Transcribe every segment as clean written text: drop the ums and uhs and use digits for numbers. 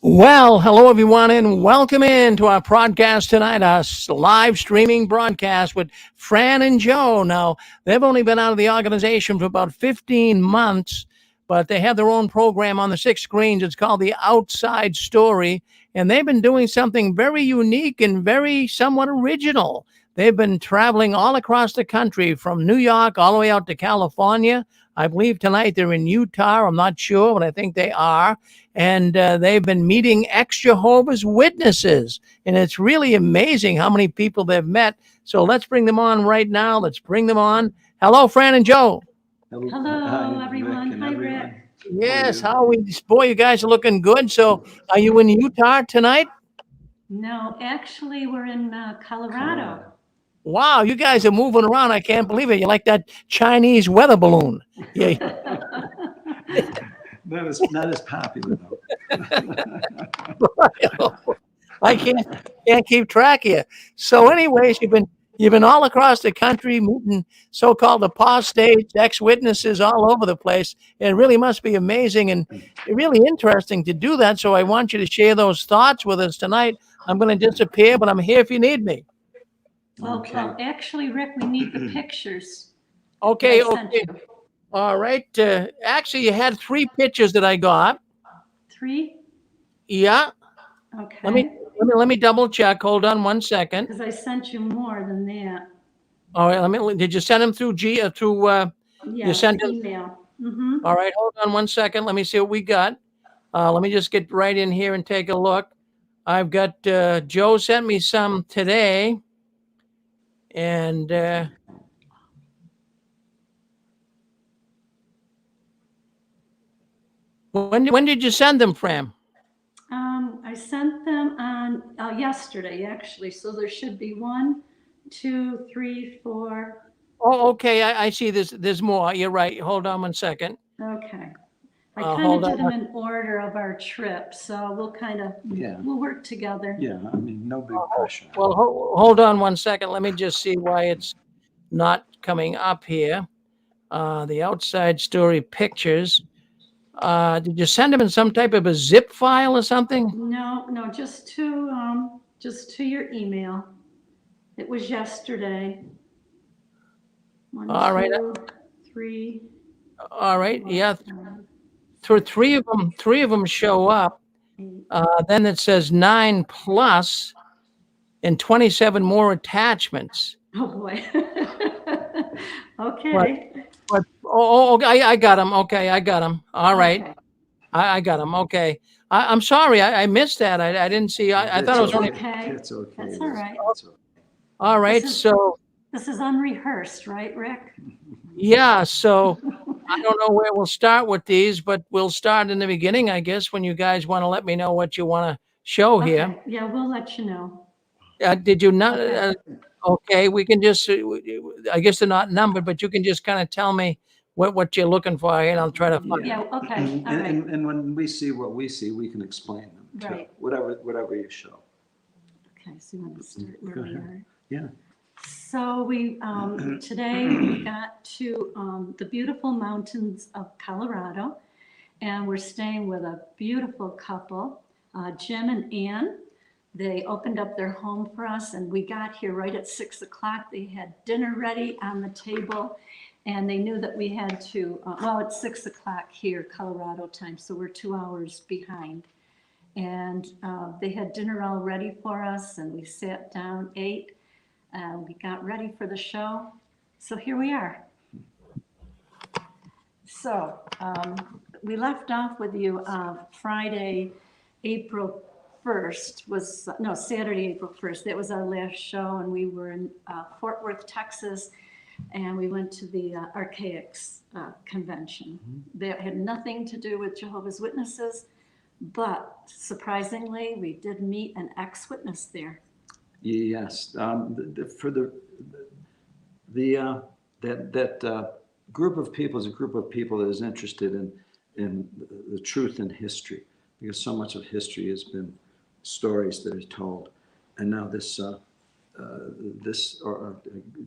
Well, hello everyone, and welcome in to our podcast tonight, our live streaming broadcast with Fran and Joe. Now, they've only been out of the organization for about 15 months, but they have their own program on the 6 screens. It's called The Outside Story, and they've been doing something very unique and very somewhat original. They've been traveling all across the country from New York all the way out to California. I believe tonight they're in Utah. I'm not sure, but I think they are. And they've been meeting ex-Jehovah's Witnesses. And it's really amazing how many people they've met. So let's bring them on right now. Let's bring them on. Hello, Fran and Joe. Hello, everyone. Hi, Rick. Yes, how are we? Boy, you guys are looking good. So are you in Utah tonight? No, actually, we're in Colorado. Wow, you guys are moving around. I can't believe it. You're like that Chinese weather balloon. Yeah. Not as popular though. I can't keep track of you. So, anyways, you've been all across the country meeting so-called apostates, ex-witnesses all over the place. It really must be amazing and really interesting to do that. So, I want you to share those thoughts with us tonight. I'm going to disappear, but I'm here if you need me. Well, actually, Rick, we need the pictures. Okay, that I sent okay. you. All right. Actually, you had 3 pictures that I got. 3? Yeah. Okay. Let me double check. Hold on one second. Because I sent you more than that. All right. Did you send them through Yeah, sent them? email. All right. Hold on one second. Let me see what we got. Let me just get right in here and take a look. I've got Joe sent me some today, and when did you send them, Fran? I sent them on yesterday, actually. So there should be 1, 2, 3, 4. Oh, okay. I see. There's more. You're right. Hold on one second. Okay. I kind of Hold did on. them in order of our trip, so we'll work together. Yeah, I mean, no big pressure. Well, hold on one second. Let me just see why it's not coming up here. The outside story pictures. Did you send them in some type of a zip file or something? No, just to your email. It was yesterday. 1, All right. 2, 3. All right. 4, Yeah. 5, Three of them show up. 8. Then it says 9 plus and 27 more attachments. Oh boy. Okay. But I got them. Okay, I got them. All right. Okay. I got them. Okay. I'm sorry. I missed that. I didn't see. I thought it was only. Okay. It's okay. That's all right. It's okay. All right. So This is unrehearsed, right, Rick? yeah. So I don't know where we'll start with these, but we'll start in the beginning, I guess, when you guys want to let me know what you want to show here. Okay. Yeah, we'll let you know. Did you not? Okay. Okay, we can just. I guess they're not numbered, but you can just kind of tell me what you're looking for, and I'll try to find. Yeah, okay. All right. And when we see what we see, we can explain them too. Right. Whatever you show. Okay, so you want to start where Go we ahead. are? Yeah. So we today we got to the beautiful mountains of Colorado, and we're staying with a beautiful couple, Jim and Ann. They opened up their home for us, and we got here right at 6 o'clock. They had dinner ready on the table, and they knew that we had to. Well, it's 6 o'clock here, Colorado time, so we're 2 hours behind. And they had dinner all ready for us, and we sat down, ate. We got ready for the show. So here we are. So we left off with you Friday, April 1st Saturday, April 1st. That was our last show, and we were in Fort Worth, Texas, and we went to the Archaics convention. That had nothing to do with Jehovah's Witnesses, but surprisingly, we did meet an ex-witness there. Yes. For that group of people is a group of people that is interested in the truth in history, because so much of history has been stories that are told, and now this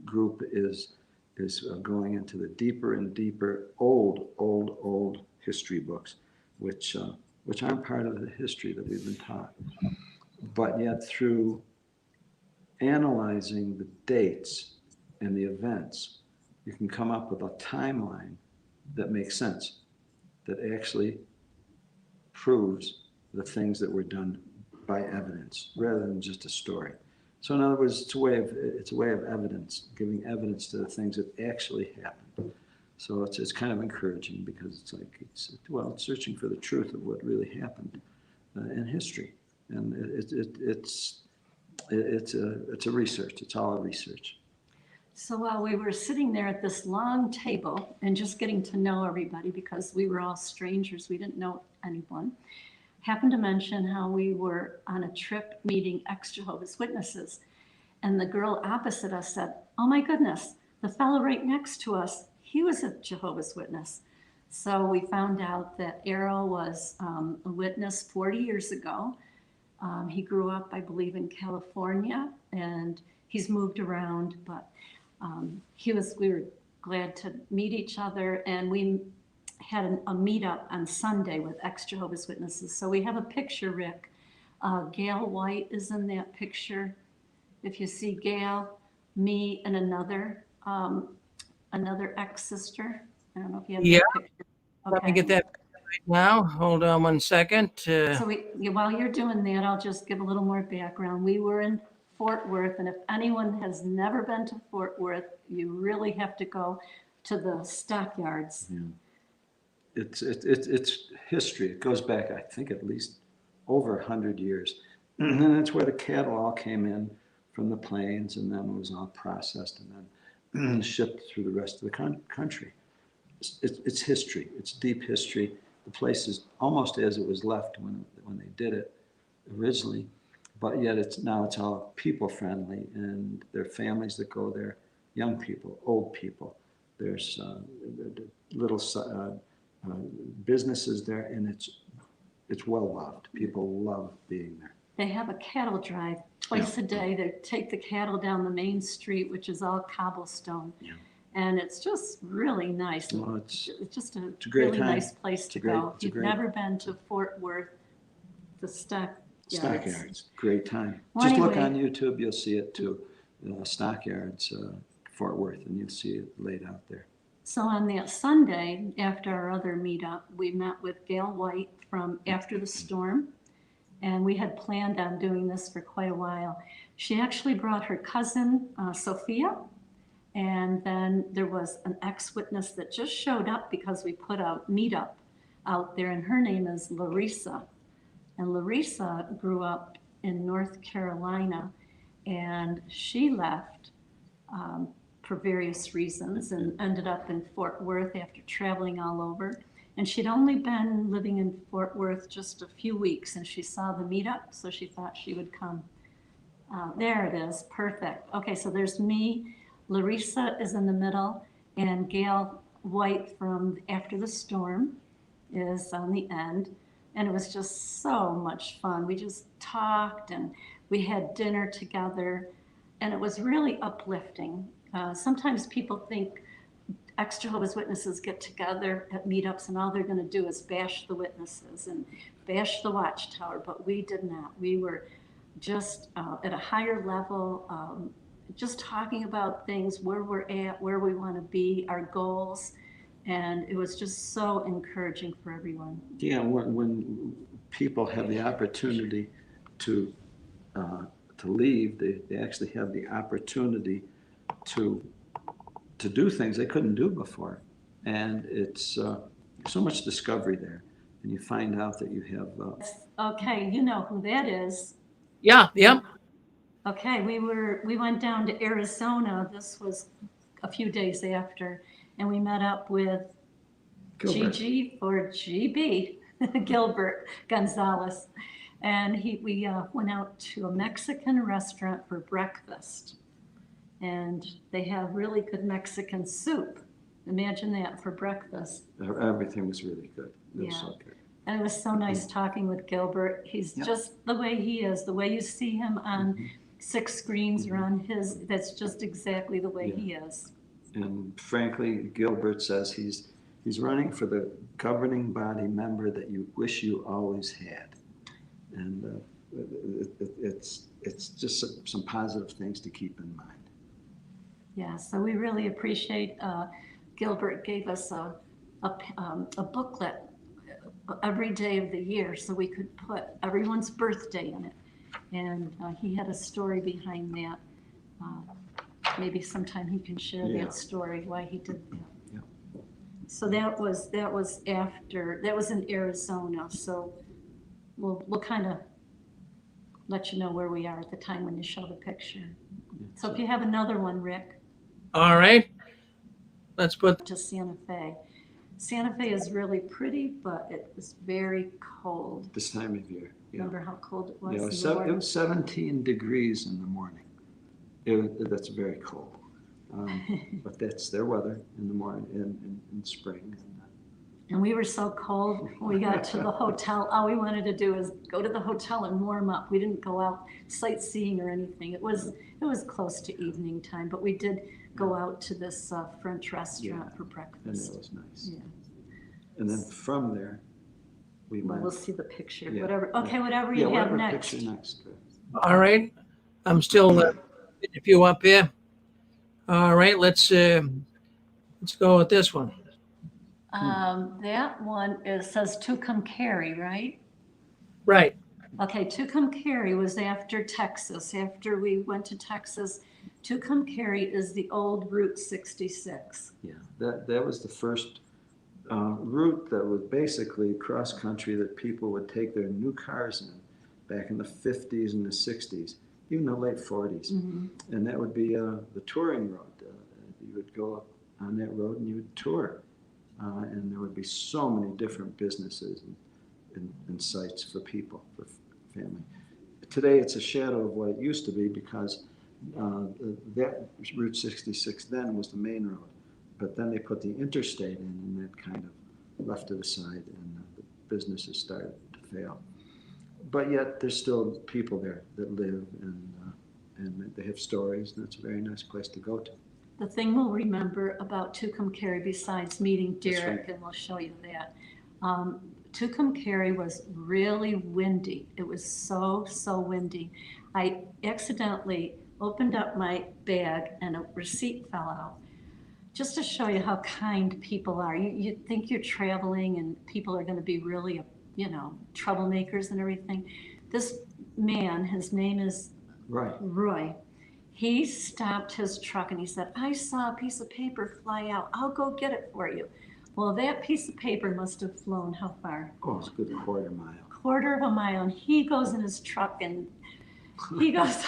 group is going into the deeper and deeper old history books, which aren't part of the history that we've been taught, but yet through analyzing the dates and the events, you can come up with a timeline that makes sense, that actually proves the things that were done by evidence rather than just a story. So in other words, it's a way of evidence, giving evidence to the things that actually happened. So it's kind of encouraging, because it's searching for the truth of what really happened in history, and it's a research. It's all a research. So while we were sitting there at this long table and just getting to know everybody, because we were all strangers, we didn't know anyone, happened to mention how we were on a trip meeting ex-Jehovah's Witnesses. And the girl opposite us said, "Oh my goodness, the fellow right next to us, he was a Jehovah's Witness." So we found out that Errol was a witness 40 years ago. He grew up, I believe, in California, and he's moved around, but we were glad to meet each other, and we had a meetup on Sunday with ex-Jehovah's Witnesses. So we have a picture, Rick. Gail White is in that picture. If you see Gail, me, and another ex-sister. I don't know if you have that picture. Okay. Let me get that right now. Hold on one second. So while you're doing that, I'll just give a little more background. We were in Fort Worth, and if anyone has never been to Fort Worth, you really have to go to the stockyards. Yeah. It's history. It goes back, I think, at least over 100 years. And that's where the cattle all came in from the plains, and then it was all processed and then shipped through the rest of the country. It's history. It's deep history. The place is almost as it was left when they did it originally, but yet it's all people friendly, and there are families that go there, young people, old people. There's little businesses there, and it's well loved. People love being there. They have a cattle drive twice a day. They take the cattle down the main street, which is all cobblestone. Yeah. And it's just really nice. Well, it's just a great really time. nice place to go. If you've never been to Fort Worth, the Stockyards, great time. Well, just look on YouTube, you'll see it too. Stockyards, Fort Worth, and you'll see it laid out there. So on that Sunday, after our other meetup, we met with Gail White from After the Storm, and we had planned on doing this for quite a while. She actually brought her cousin, Sophia, and then there was an ex-witness that just showed up because we put a meetup out there, and her name is Larissa. And Larissa grew up in North Carolina, and she left for various reasons and ended up in Fort Worth after traveling all over. And she'd only been living in Fort Worth just a few weeks, and she saw the meetup, so she thought she would come. There it is, perfect. Okay, so there's me, Larissa is in the middle, and Gail White from After the Storm is on the end. And it was just so much fun. We just talked, and we had dinner together, and it was really uplifting. Sometimes people think ex-Jehovah's Witnesses get together at meetups and all they're going to do is bash the witnesses and bash the watchtower, but we did not. We were just at a higher level, just talking about things, where we're at, where we want to be, our goals, and it was just so encouraging for everyone. Yeah, when people have the opportunity to leave, they actually have the opportunity to do things they couldn't do before, and it's so much discovery there, and you find out that you have. Okay, you know who that is. Yeah. Okay, we went down to Arizona. This was a few days after, and we met up with Gilbert. Gigi or GB, Gilbert Gonzalez, and we went out to a Mexican restaurant for breakfast, and they have really good Mexican soup. Imagine that for breakfast. Everything was really good. They'll Yeah. suck it. And it was so nice talking with Gilbert. He's Yep. just the way he is, the way you see him on Mhm. 6 screens or on his, that's just exactly the way Yeah. he is. And frankly, Gilbert says he's running for the governing body member that you wish you always had. And it's just some positive things to keep in mind. Yeah, so we really appreciate, Gilbert gave us a booklet every day of the year so we could put everyone's birthday in it. And he had a story behind that. Maybe sometime he can share Yeah. that story, why he did that. Yeah. So that was after, that was in Arizona, so we'll kind of let you know where we are at the time when you show the picture. So if you have another one, Rick, All right. Let's put, to Santa Fe. Santa Fe is really pretty, but it was very cold. This time of year. Yeah. Remember how cold it was? Yeah, in the it morning? was 17 degrees in the morning. That's very cold. But that's their weather in the morning, in spring. And we were so cold when we got to the hotel. All we wanted to do was go to the hotel and warm up. We didn't go out sightseeing or anything. It was close to evening time, but we did go out to this French restaurant for And breakfast. it was nice. Yeah. And then from there, we Well, went. we'll see the picture. Yeah. Whatever. Okay, whatever Yeah, you have whatever next. picture next. all right. I'm still getting a few up here. All right. Let's go with this one. That one says Tucumcari, right? Right. Okay, Tucumcari was after Texas. After we went to Texas, Tucumcari is the old Route 66. Yeah, that was the first route that was basically cross country that people would take their new cars in back in the 50s and the 60s, even the late 40s. Mm-hmm. And that would be the touring road. You would go on that road and you would tour. And there would be so many different businesses and sites for people, for family. Today it's a shadow of what it used to be because that Route 66 then was the main road. But then they put the interstate in and that kind of left it aside and the businesses started to fail. But yet there's still people there that live and they have stories and it's a very nice place to go to. The thing we'll remember about Tucumcari, besides meeting That's Derek, right. and we'll show you that, Tucumcari was really windy. It was so windy. I accidentally opened up my bag and a receipt fell out. Just to show you how kind people are. You think you're traveling and people are going to be really, troublemakers and everything. This man, his name is Right. Roy. He stopped his truck and he said, I saw a piece of paper fly out. I'll go get it for you. Well, that piece of paper must have flown how far? Oh, it's a good quarter mile. Quarter of a mile. And he goes in his truck and he goes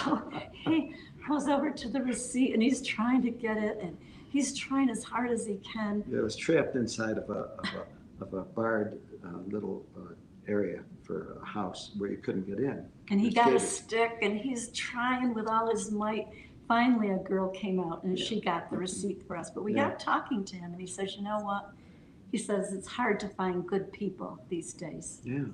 over to the receipt and he's trying to get it and he's trying as hard as he can. Yeah, it was trapped inside of a barred little area for a house where you couldn't get in. And he It's got a gated. stick and he's trying with all his might. Finally, a girl came out and she got the receipt for us. But we Yeah. got talking to him and he says, you know what? He says, it's hard to find good people these days. Yeah.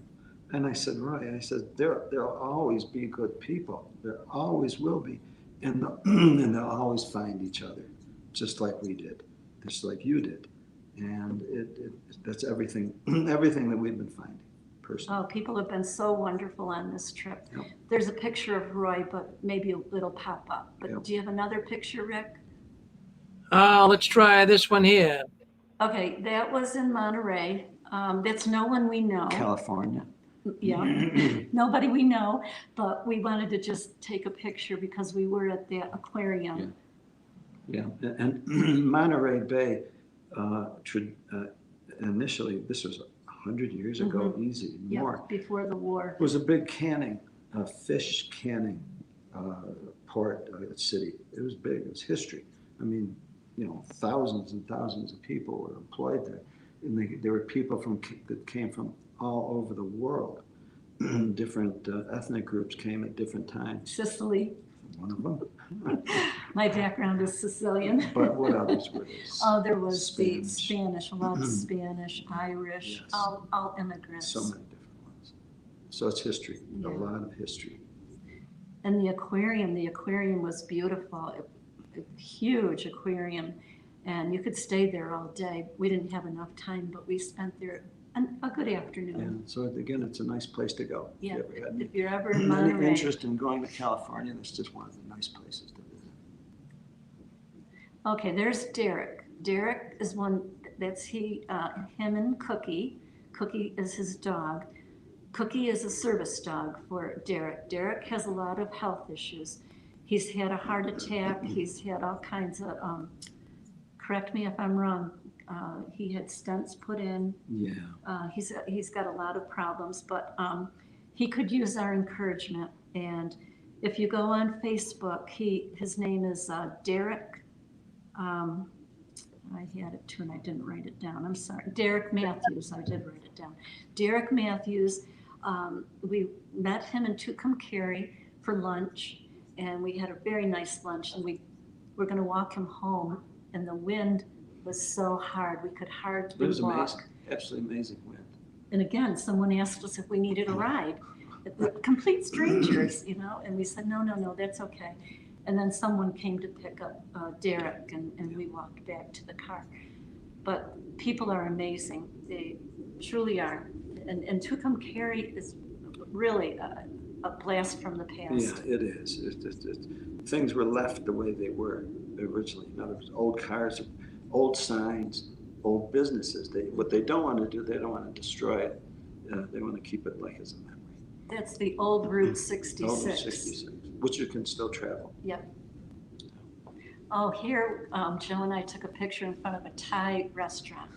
And I said, Roy, there'll always be good people. There always will be. And they'll always find each other, just like we did, just like you did. And that's everything that we've been finding personally. Oh, people have been so wonderful on this trip. Yep. There's a picture of Roy, but maybe it'll pop up. But Yep. do you have another picture, Rick? Let's try this one here. Okay, that was in Monterey. That's no one we know. California. Yeah, nobody we know, but we wanted to just take a picture because we were at the aquarium. Yeah, and Monterey Bay, initially, this was 100 years ago, easy, Yeah, more. before the war. It was a big fish canning port city. It was big, it was history. I mean, thousands and thousands of people were employed there. And there were people that came from all over the world. Different ethnic groups came at different times. Sicily. One of them. My background is Sicilian. But what others were there? Oh, there was Spanish. the Spanish, a lot of Spanish, Irish, Yes. all immigrants. So many different ones. So it's history, Yeah. a lot of history. And the aquarium was beautiful, a huge aquarium, and you could stay there all day. We didn't have enough time, but we spent there a good afternoon. And so again, it's a nice place to go. Yeah, If you ever had if you're ever in any Monterey. interest in going to California, that's just one of the nice places to visit. Okay, there's Derek. Derek is one, him and Cookie. Cookie is his dog. Cookie is a service dog for Derek. Derek has a lot of health issues. He's had a heart attack. He's had all kinds of, correct me if I'm wrong, he had stents put in. Yeah. He's got a lot of problems, but he could use our encouragement. And if you go on Facebook, his name is Derek. I had it too and I didn't write it down. I'm sorry. Derek Matthews. I did write it down. Derek Matthews. We met him in Tucumcari for lunch, and we had a very nice lunch. And we were going to walk him home, and the wind was so hard we could hardly It was walk. amazing, absolutely amazing wind. And again, someone asked us if we needed a ride. Complete strangers, and we said, no, that's okay. And then someone came to pick up Derek, and we walked back to the car. But people are amazing. They truly are. And Tucumcari is really a blast from the past. Yeah, it is. Things were left the way they were originally. In other words, old cars, old signs, old businesses. What they don't want to do, they don't want to destroy it. They want to keep it like as a memory. That's the old Route 66. Old Route 66, which you can still travel. Yep. Oh, here, Joe and I took a picture in front of a Thai restaurant.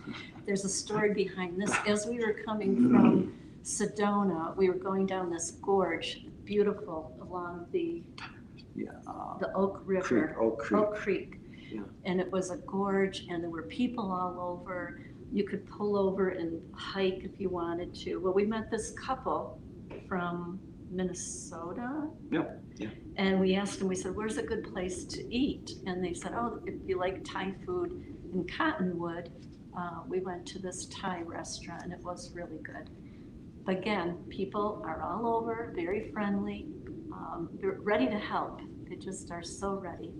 There's a story behind this. As we were coming from Sedona, we were going down this gorge, beautiful, along the Oak River. Oak Creek. Yeah. And it was a gorge, and there were people all over. You could pull over and hike if you wanted to. Well, we met this couple from Minnesota. Yeah. And we asked them, we said, where's a good place to eat? And they said, oh, if you like Thai food in Cottonwood, we went to this Thai restaurant, and it was really good. But again, people are all over, very friendly, they're ready to help. They just are so ready.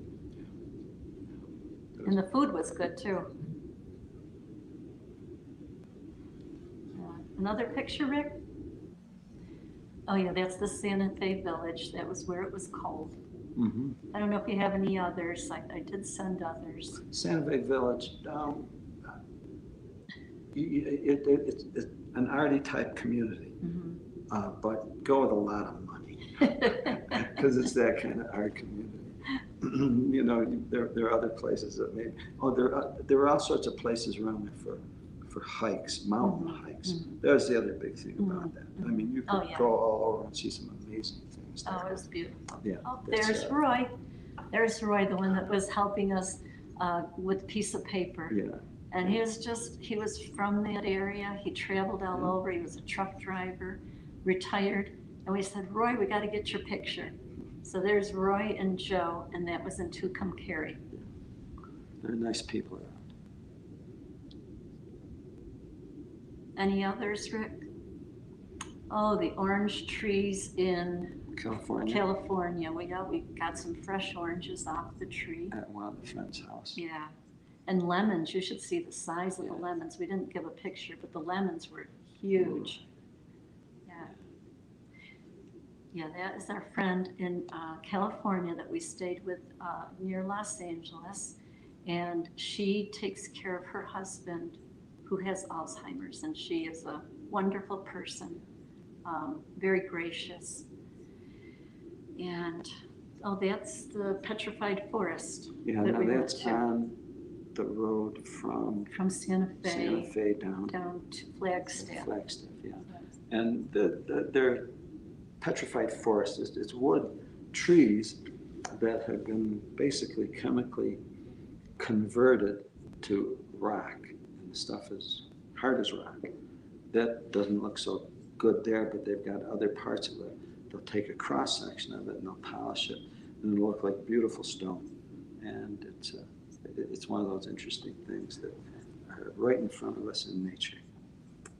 And the food was good too. Another picture, Rick? Oh yeah, that's the Santa Fe Village. That was where it was cold. Mm-hmm. I don't know if you have any others. I did send others. Santa Fe Village, it's an arty type community, but go with a lot of money because it's that kind of art community. There are other places that maybe. There are all sorts of places around there for hikes, mountain hikes. There's the other big thing about that. I mean, you could go all over and see some amazing things there. Oh, it was beautiful. Yeah. Oh, there's Roy. There's Roy, the one that was helping us with a piece of paper. Yeah. And he was from that area. He traveled all over. He was a truck driver, retired. And we said, Roy, we got to get your picture. So there's Roy and Joe, and that was in Tucumcari. They're nice people around. Any others, Rick? Oh, the orange trees in California. We got some fresh oranges off the tree. At one of the friend's house. Yeah. And lemons, you should see the size of the lemons. We didn't give a picture, but the lemons were huge. Yeah, that is our friend in California that we stayed with near Los Angeles. And she takes care of her husband who has Alzheimer's, and she is a wonderful person, very gracious. And, that's the petrified forest. Yeah, now that's on the road from Santa Fe down to Flagstaff. Yeah. And their petrified forest is wood trees that have been basically chemically converted to rock. And the stuff is hard as rock. That doesn't look so good there, but they've got other parts of it. They'll take a cross section of it and they'll polish it. and it'll look like beautiful stone. And it's one of those interesting things that are right in front of us in nature,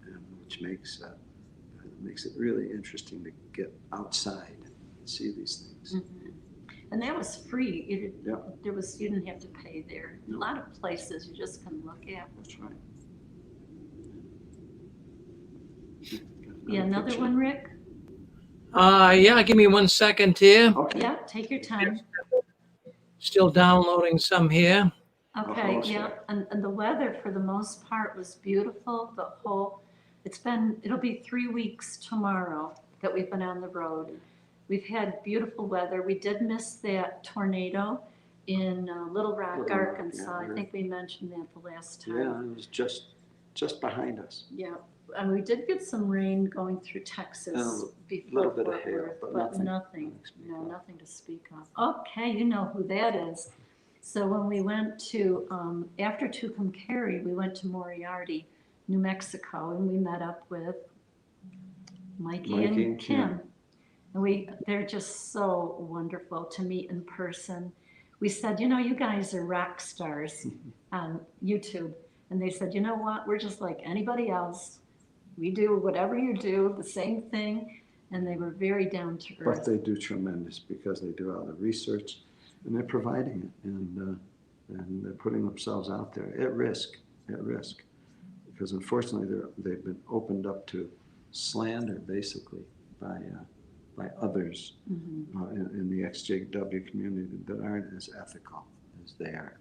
and which makes it really interesting to get outside and see these things. Mhm. And that was free. Yeah. You didn't have to pay there. A lot of places you just can look at. That's right. Yeah, another picture. one, Rick? Yeah, give me 1 second here. Okay. Yeah, take your time. Still downloading some here. Okay, Oh, yeah, sorry. and the weather for the most part was beautiful. It'll be 3 weeks tomorrow that we've been on the road. We've had beautiful weather. We did miss that tornado in Little Rock, Little Rock, Arkansas. yeah, I think we mentioned that the last time. Yeah, it was just behind us. Yeah, and we did get some rain going through Texas before little bit of Fort hail, Worth, but but nothing to speak of. nothing to speak of. Okay, you know who that is. So when we went to, after Tucumcari, we went to Moriarty, New Mexico, and we met up with Mikey and Kim. And they're just so wonderful to meet in person. We said, you guys are rock stars on YouTube. And they said, you know what, we're just like anybody else. We do whatever you do, the same thing. And they were very down to earth. But they do tremendous because they do all the research and they're providing it, and they're putting themselves out there at risk, because unfortunately they've been opened up to slander basically by others in the XJW community that aren't as ethical as they are.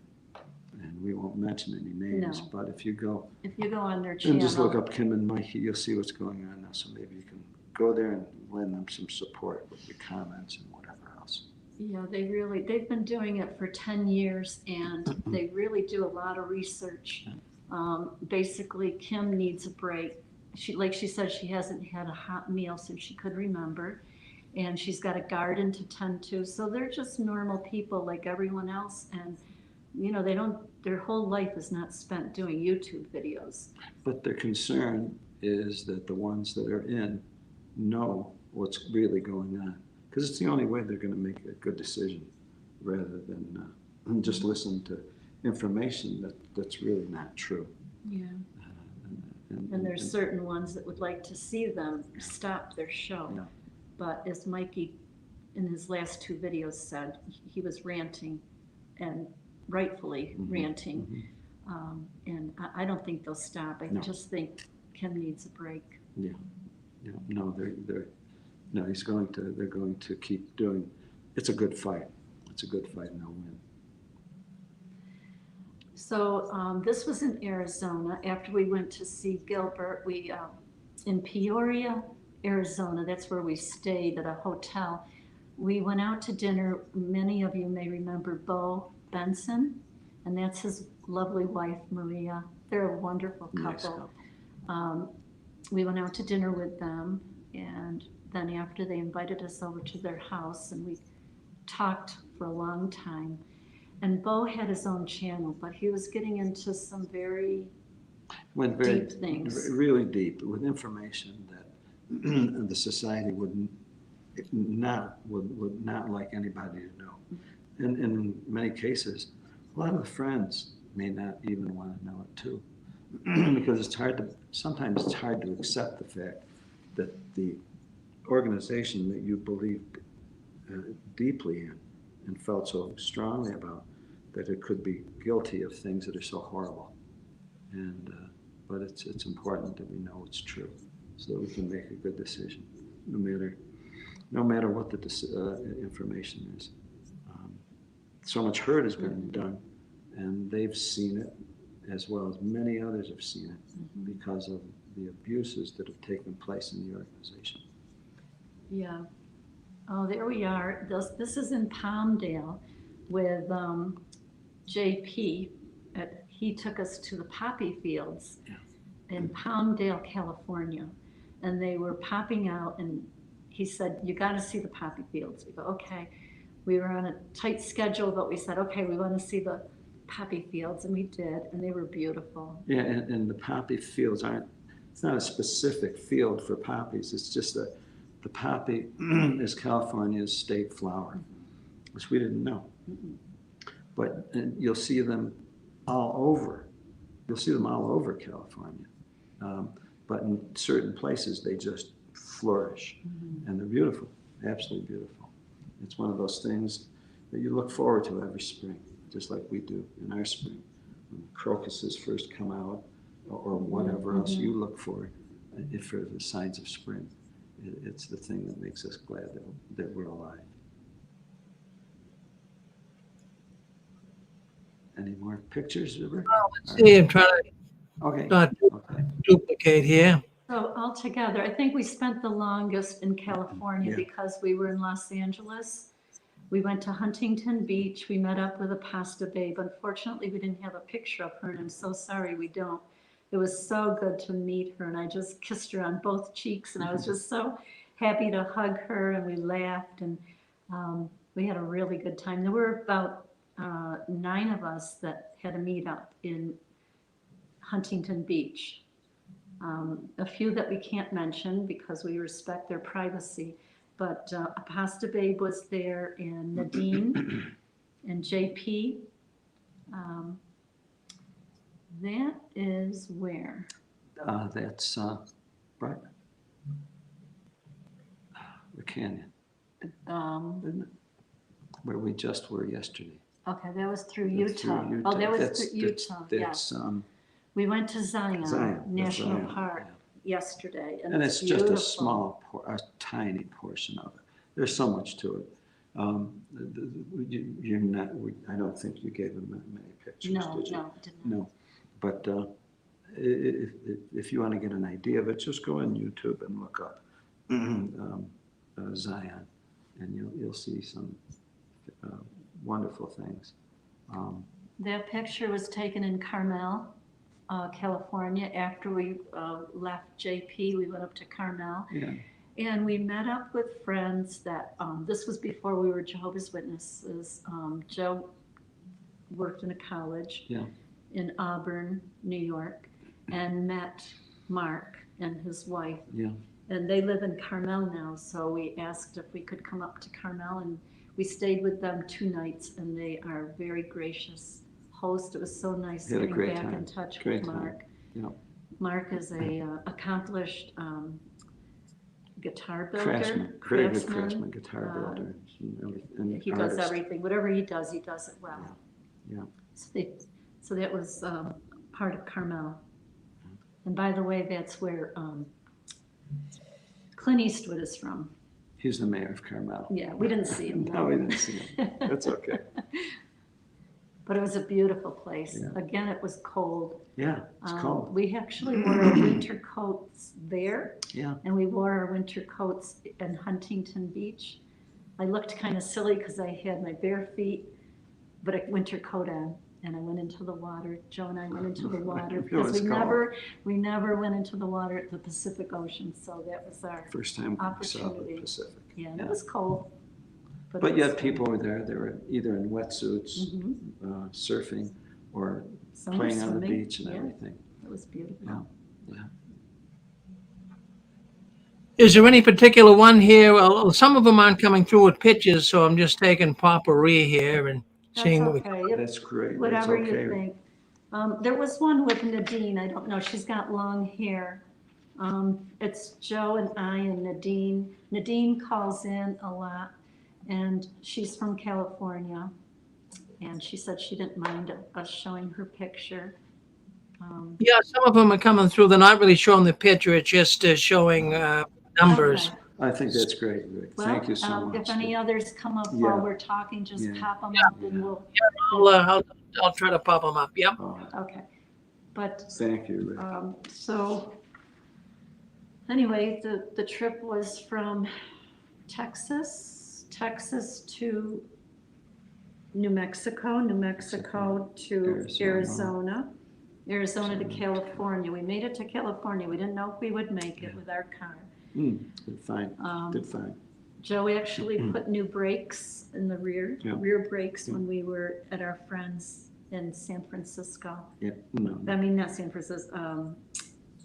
And we won't mention any names, No. but if you go on their channel and just look up Kim and Mikey, you'll see what's going on now. So maybe you can go there and lend them some support with your comments and whatever else. Yeah, they've been doing it for 10 years and they really do a lot of research. Basically, Kim needs a break. Like she said, she hasn't had a hot meal since she could remember. And she's got a garden to tend to. So they're just normal people like everyone else. And, their whole life is not spent doing YouTube videos. But their concern is that the ones that are in know what's really going on. Because it's the only way they're going to make a good decision, rather than just listen to information that's really not true. Yeah. And there's certain ones that would like to see them stop their show. Yeah. But as Mikey in his last 2 videos said, he was ranting, and rightfully ranting. And I don't think they'll stop. I just think Kim needs a break. Yeah. No, they're going to keep doing. It's a good fight. It's a good fight, and they'll win. So this was in Arizona. After we went to see Gilbert, we in Peoria, Arizona. That's where we stayed at a hotel. We went out to dinner. Many of you may remember Bo Benson, and that's his lovely wife, Maria. They're a wonderful couple. Nice. We went out to dinner with them, and then after they invited us over to their house, and we talked for a long time. And Bo had his own channel, but he was getting into some very deep things. Really deep, with information that the society would not like anybody to know. And in many cases, a lot of the friends may not even want to know it too. Because sometimes it's hard to accept the fact that the organization that you believed deeply in and felt so strongly about, that it could be guilty of things that are so horrible. But it's important that we know it's true, so that we can make a good decision, no matter what the information is. So much hurt has been done, and they've seen it, as well as many others have seen it, because of the abuses that have taken place in the organization. Yeah. Oh, there we are. This is in Palmdale with JP. He took us to the poppy fields in Palmdale, California. And they were popping out, and he said, you got to see the poppy fields. We go, okay. We were on a tight schedule, but we said, okay, we want to see the poppy fields, and we did, and they were beautiful. Yeah, and the poppy fields it's not a specific field for poppies. It's just that the poppy is California's state flower. which we didn't know. But you'll see them all over. You'll see them all over California. But in certain places, they just flourish. And they're beautiful, absolutely beautiful. It's one of those things that you look forward to every spring, just like we do in our spring. When crocuses first come out, or whatever else you look for the signs of spring. It's the thing that makes us glad that we're alive. Any more pictures, River? Let's see, I'm trying Okay. to not Okay. duplicate here. So altogether, I think we spent the longest in California Yeah. because we were in Los Angeles. We went to Huntington Beach. We met up with a pasta babe. Unfortunately, we didn't have a picture of her, and I'm so sorry we don't. It was so good to meet her, and I just kissed her on both cheeks, and I was just so happy to hug her, and we laughed, and we had a really good time. There were about 9 of us that had a meetup in Huntington Beach. A few that we can't mention because we respect their privacy, but a pasta babe was there, and Nadine and JP. That is where? That's right. The canyon, isn't it? Where we just were yesterday. Okay, that was through That's Utah. through Oh, that was That's- through Utah, That's, yeah. We went to Zion Zion, National Zion, Park yeah. yesterday, And it's beautiful. just a small, a tiny portion of it. There's so much to it. You're not, I don't think you gave them many pictures, No, did you? no, did not. No, but if you want to get an idea of it, just go on YouTube and look up Zion, and you'll see some wonderful things. That picture was taken in Carmel, California. After we left JP, we went up to Carmel. Yeah. And we met up with friends that, this was before we were Jehovah's Witnesses. Joe worked in a college in Auburn, New York, and met Mark and his wife. Yeah. And they live in Carmel now, so we asked if we could come up to Carmel, and we stayed with them 2 nights, and they are very gracious host. It was so nice Had a getting great back time. in touch Great with time. Mark. Yeah. Mark is a accomplished guitar builder, Very good craftsman, guitar builder, and he artist. does everything. Whatever he does it well. Yeah. So that was part of Carmel. And by the way, that's where Clint Eastwood is from. He's the mayor of Carmel. Yeah, we didn't see him. No, we didn't see him. That's okay. But it was a beautiful place. Yeah. Again, it was cold. Yeah, it's cold. We actually wore our winter coats there. Yeah. And we wore our winter coats in Huntington Beach. I looked kind of silly because I had my bare feet, but a winter coat on. And I went into the water. Joe and I went into the water because we never went into the water at the Pacific Ocean. So that was our First time we saw the opportunity. Pacific. Yeah, and it was cold. But it was yet fun. people were there. They were either in wetsuits, surfing, or Some were playing on the swimming. beach and Yeah. everything. It was beautiful. Yeah. Yeah. Is there any particular one here? Well, some of them aren't coming through with pictures, so I'm just taking potpourri here and seeing what we That's okay. That's great. Whatever That's okay. you think. There was one with Nadine. I don't know. She's got long hair. It's Joe and I and Nadine. Nadine calls in a lot, and she's from California. And she said she didn't mind us showing her picture. Yeah, some of them are coming through. They're not really showing the picture. It's just showing numbers. Okay. I think that's great, Rick. Well, Thank you so much. if any others come up Yeah. while we're talking, just Yeah. pop them up and we'll, I'll try to pop them up. Yep. okay. But Thank you, Rick. so anyway, the trip was from Texas to New Mexico to Arizona to California. We made it to California. We didn't know if we would make it with our car. Good find. Good find. Joe actually put new brakes in the rear brakes Yeah. when we were at our friends in San Francisco. Yeah. No. I mean, not San Francisco,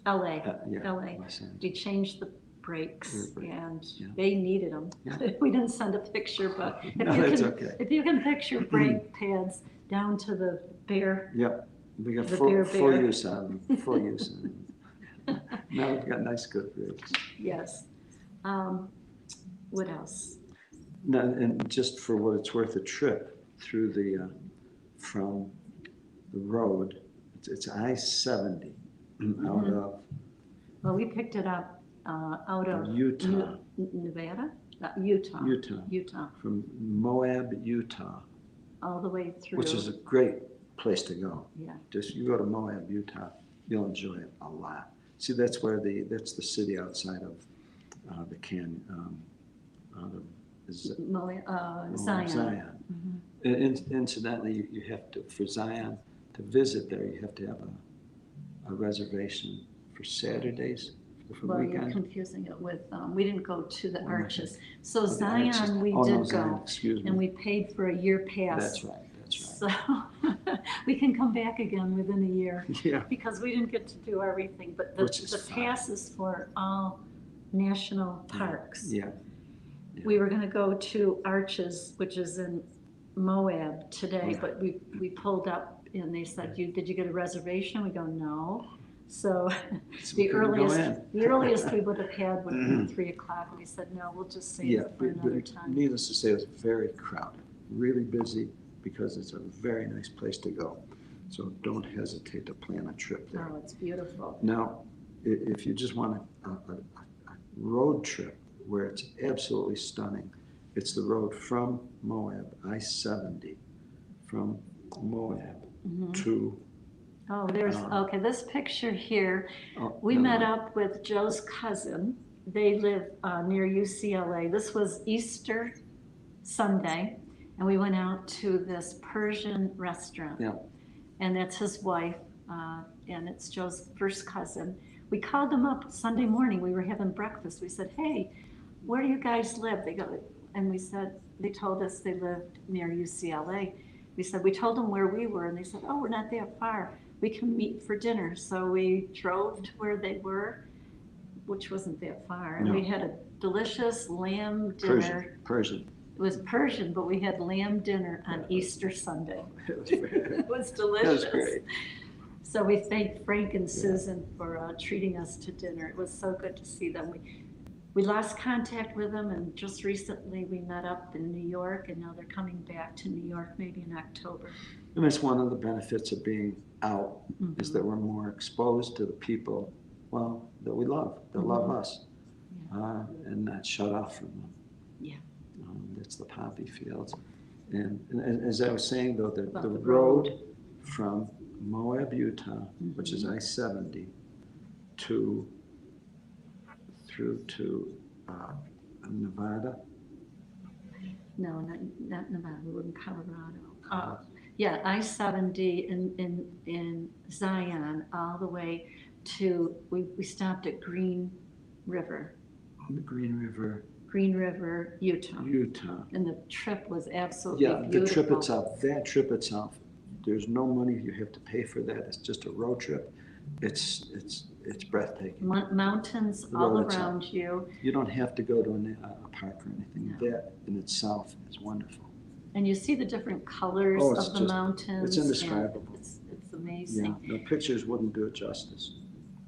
LA. Yeah. LA. Los Angeles. We changed breaks, break, and yeah. they needed them. Yeah. We didn't send a picture, but No, that's okay. if you can picture brake pads down to the bare. Yep, we got The full bear. use out of them, full use out of them. Now we've got nice good brakes. Yes. What else? No, and just for what it's worth, a trip through the, from the road, it's I-70 out of Well, we picked it up out of Utah. Nevada? Utah. Utah. From Moab, Utah, All the way through. which is a great place to go. Yeah. Just you go to Moab, Utah, you'll enjoy it a lot. See, that's the city outside of the canyon, out of Zion. Zion. Mm-hmm. Incidentally, you have to, for Zion, to visit there, you have to have a reservation for Saturdays, for the Well, weekend. you're confusing it with, we didn't go to the arches. So The Zion, Arches. we Oh, did no, Zion, go, excuse me. and we paid for a year pass. That's right, that's So right. we can come back again within a year. Yeah. Because we didn't get to do everything, but Which is the fine. pass is for all national parks. Yeah. We were gonna go to Arches, which is in Moab today, Yeah. but we pulled up and they said, did you get a reservation? We go, no. So So we couldn't go in. the earliest we would have had would have been 3 o'clock. And we said, no, we'll just save Yeah, it for another but time. needless to say, it was very crowded, really busy, because it's a very nice place to go. So don't hesitate to plan a trip there. Oh, it's beautiful. Now, if you just want a road trip where it's absolutely stunning, it's the road from Moab, I-70, from Moab to. Oh, there's, okay, this picture here, we never met mind. up with Joe's cousin. They live near UCLA. This was Easter Sunday, and we went out to this Persian restaurant. Yeah. And that's his wife, and it's Joe's first cousin. We called them up Sunday morning. We were having breakfast. We said, hey, where do you guys live? They go, and we said, they told us they lived near UCLA. We said, we told them where we were, and they said, oh, we're not that far. We can meet for dinner. So we drove to where they were, which wasn't that far. And we had a delicious lamb dinner. Persian. It was Persian, but we had lamb dinner on Easter Sunday. It was delicious. That was great. So we thanked Frank and Susan for treating us to dinner. It was so good to see them. We lost contact with them, and just recently we met up in New York, and now they're coming back to New York maybe in October. And that's one of the benefits of being out, is that we're more exposed to the people, well, that we love, that love us, and not shut off from them. Yeah. That's the poppy fields. And as I was saying, though, the the road from Moab, Utah, which is I-70, through to Nevada. No, not Nevada. We were in Colorado. Yeah, I-70 in Zion all the way to, we stopped at Green River. The Green River, Utah. And the trip was absolutely beautiful. The trip itself, there's no money you have to pay for that. It's just a road trip. It's breathtaking. Mountains all around you. You don't have to go to a park or anything. No. That in itself is wonderful. And you see the different colors of the mountains. It's indescribable. It's amazing. Yeah, the pictures wouldn't do it justice.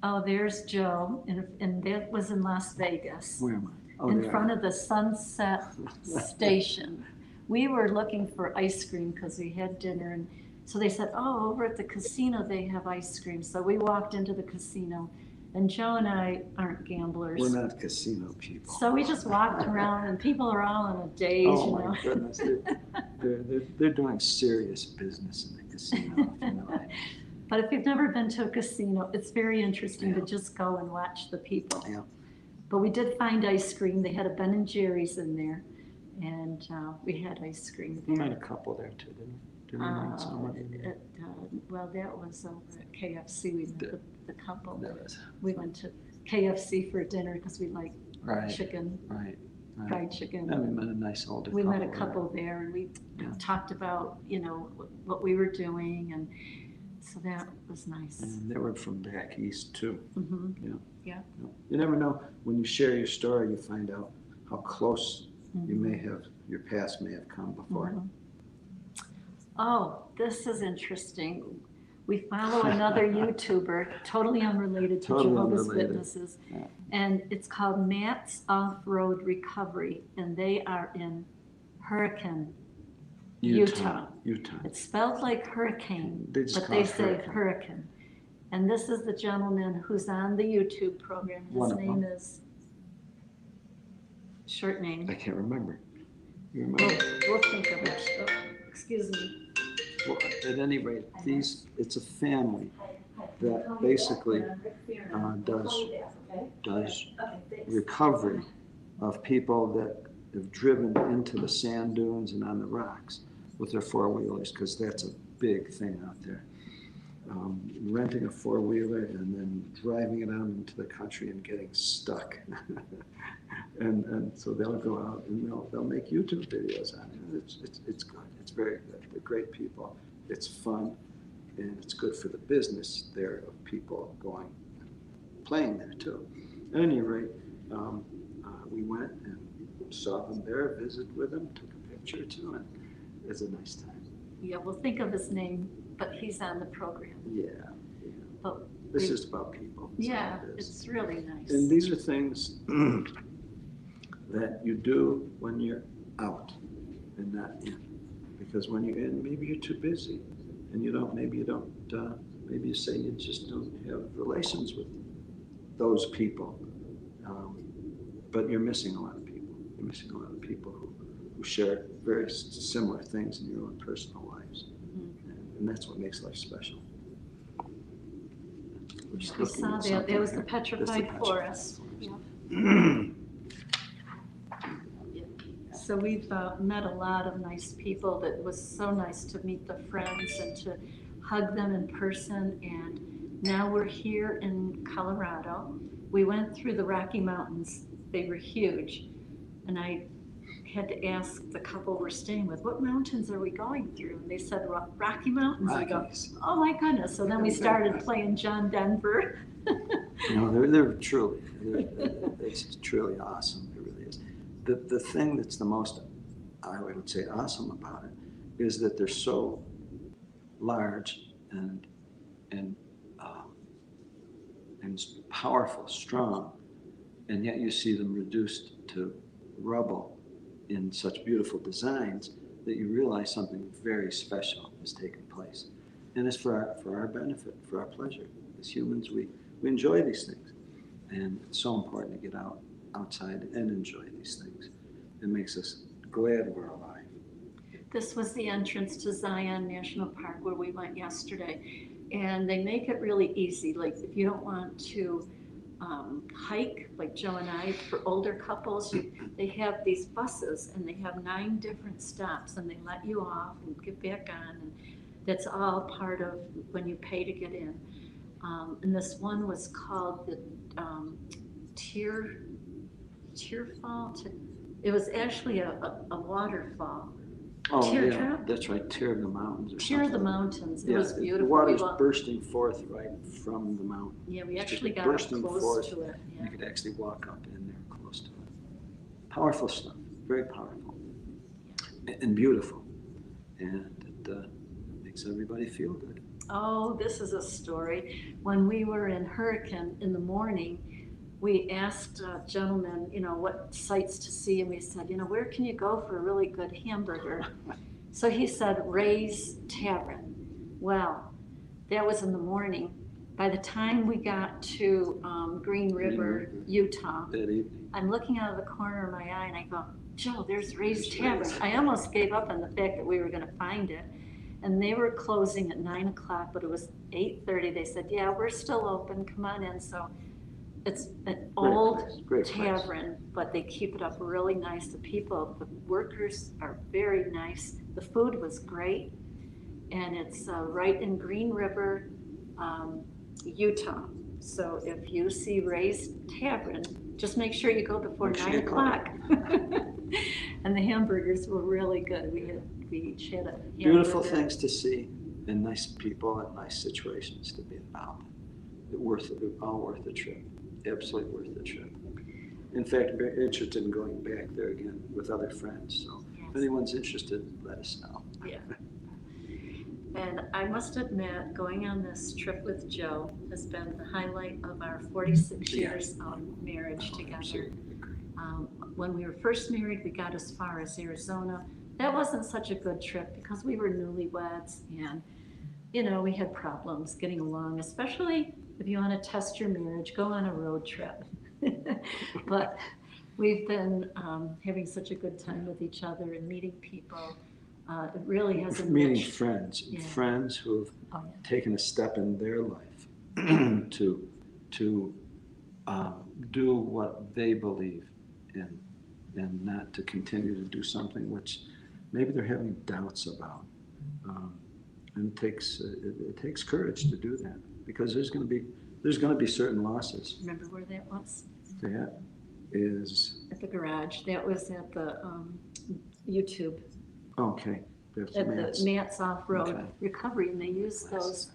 Oh, there's Joe, and that was in Las Vegas. Where am I? Oh, in front of the Sunset Station. We were looking for ice cream because we had dinner, and so they said, oh, over at the casino they have ice cream. So we walked into the casino, and Joe and I aren't gamblers. We're not casino people. So we just walked around, and people are all in a daze, oh, my goodness. They're doing serious business in the casino. You know. But if you've never been to a casino, it's very interesting to just go and watch the people. Yeah. But we did find ice cream. They had a Ben and Jerry's in there, and we had ice cream there. We met a couple there too, didn't we? Did we meet somebody? Well, that was over at KFC. We met the couple. Was. We went to KFC for dinner because we like chicken, fried chicken. And we met a nice older couple. We met a couple there, and we talked about, what we were doing, and So that was nice. And they were from back east too. Mm-hmm. Yeah. Yeah. You never know, when you share your story, you find out how close you may have, your past may have come before. Mhm. Oh, this is interesting. We follow another YouTuber, totally unrelated to Totally Jehovah's unrelated. Witnesses. Yeah. And it's called Matt's Off-Road Recovery, and they are in Hurricane, Utah. It's spelled like hurricane, They just but call they it say Hurricane. hurricane. And this is the gentleman who's on the YouTube program. One His of name them. is, short name. I can't remember. You We'll, remember? we'll think of it. Oh, excuse me. Well, at any rate, it's a family that basically does recovery of people that have driven into the sand dunes and on the rocks with their four-wheelers, because that's a big thing out there. Renting a four-wheeler and then driving it out into the country and getting stuck. and so they'll go out and they'll make YouTube videos on it. It's good. It's very good. They're great people. It's fun, and it's good for the business there of people going and playing there too. At any rate, we went and saw them there, visited with them, took a picture or two, and it's a nice time. Yeah, we'll think of his name, but he's on the program. Yeah. But It's just about people. That's yeah, all it is. it's really nice. And these are things that you do when you're out and not in. Because when you're in, maybe you're too busy, and maybe you say you just don't have relations with those people. But you're missing a lot of people. You're missing a lot of people who share very similar things in your own personal lives. Mm-hmm. And that's what makes life special. We saw that. That was the petrified forest. Yeah. So we've met a lot of nice people. That was so nice to meet the friends and to hug them in person. And now we're here in Colorado. We went through the Rocky Mountains. They were huge. And I had to ask the couple we're staying with, what mountains are we going through? And they said, Rocky Mountains. I go, oh my goodness. So then we started playing John Denver. They're truly, it's truly awesome. It really is. The thing that's the most, I would say, awesome about it is that they're so large and powerful, strong, and yet you see them reduced to rubble in such beautiful designs that you realize something very special has taken place. And it's for our benefit, for our pleasure. As humans, we enjoy these things. And it's so important to get outside and enjoy these things. It makes us glad we're alive. This was the entrance to Zion National Park where we went yesterday. And they make it really easy. Like if you don't want to hike, like Joe and I, for older couples, they have these buses and they have 9 different stops and they let you off and get back on. And that's all part of when you pay to get in. And this one was called the Tearfall. It was actually a waterfall. Oh, yeah, Teardrop? that's right, Tear of the Mountains. Tear of the Mountains. It was beautiful. The water's bursting forth right from the mountain. Yeah, we actually got up close to it. Yeah. You could actually walk up in there close to it. Powerful stuff, very powerful. And beautiful. And it makes everybody feel good. Oh, this is a story. When we were in Hurricane in the morning, we asked a gentleman, what sights to see, and we said, where can you go for a really good hamburger? So he said, Ray's Tavern. Well, that was in the morning. By the time we got to Green River, Utah, That evening. I'm looking out of the corner of my eye and I go, Joe, there's Ray's Tavern. I almost gave up on the fact that we were going to find it. And they were closing at 9 o'clock, but it was 8:30. They said, yeah, we're still open. Come on in. So it's an old tavern, but they keep it up really nice. The workers are very nice. The food was great. And it's right in Green River, Utah. So if you see Ray's Tavern, just make sure you go before 9 o'clock. And the hamburgers were really good. We each had a hamburger. Beautiful things to see and nice people and nice situations to be involved in. All worth the trip. Absolutely worth the trip. In fact, I'm very interested in going back there again with other friends. So if anyone's interested, let us know. Yeah. And I must admit, going on this trip with Joe has been the highlight of our 46 years of marriage together. Absolutely agree. When we were first married, we got as far as Arizona. That wasn't such a good trip because we were newlyweds and, we had problems getting along, especially if you want to test your marriage, go on a road trip. But we've been having such a good time with each other and meeting people. It really has Meeting enriched. friends, Yeah. friends who have Oh, yeah. taken a step in their life to do what they believe in, and not to continue to do something which maybe they're having doubts about. And it takes courage to do that, because there's going to be certain losses. Remember where that was? That is At the garage. That was at the YouTube. okay. That's At Matt's. the Matt's Off-Road Okay. Recovery, and they use those.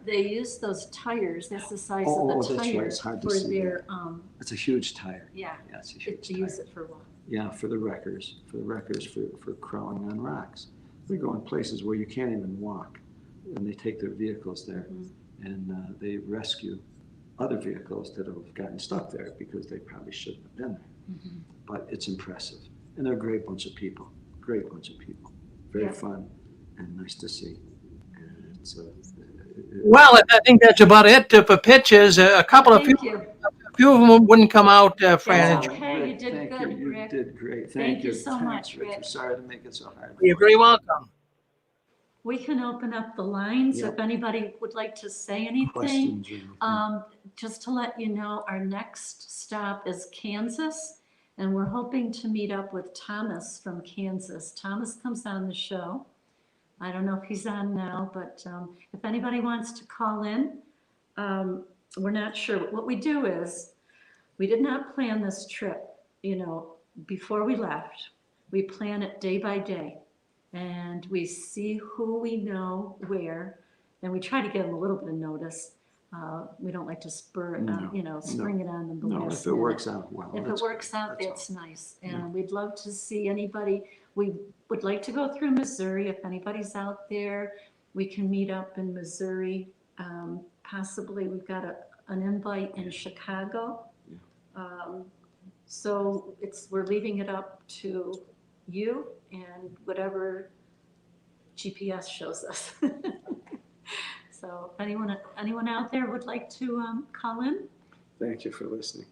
They use those tires. That's the size Oh, of the that's right. tire It's hard to for see their. It's a huge tire. Yeah. Yeah, it's a huge To tire. use it for what? Yeah, for the wreckers, for crawling on rocks. They go in places where you can't even walk, and they take their vehicles there, and they rescue other vehicles that have gotten stuck there because they probably shouldn't have been there. But it's impressive, and they're a great bunch of people. Great bunch of people. Very fun and nice to see. And it's Well, I think that's about it for pitches. A couple of Thank you. a few of them wouldn't come out, Fran. That's okay. Rick, You did thank good, you. Rick. You did great. Thank you you so Thanks, much, Rick. Rick. I'm sorry to make it so hard. You're very welcome. We can open up the lines Yep. if anybody would like to say anything. Questions or anything. Just to let you know, our next stop is Kansas, and we're hoping to meet up with Thomas from Kansas. Thomas comes on the show. I don't know if he's on now, but if anybody wants to call in, we're not sure. What we do is, we did not plan this trip, before we left. We plan it day by day, and we see who we know where, and we try to give them a little bit of notice. We don't like to spur it on, spring it on them the No, last if it minute. works out well. If it that's works good. out, that's all. nice. And we'd love to see anybody. We would like to go through Missouri. If anybody's out there, we can meet up in Missouri. Possibly, we've got an invite in Chicago. So we're leaving it up to you and whatever GPS shows us. So if anyone out there would like to call in? Thank you for listening.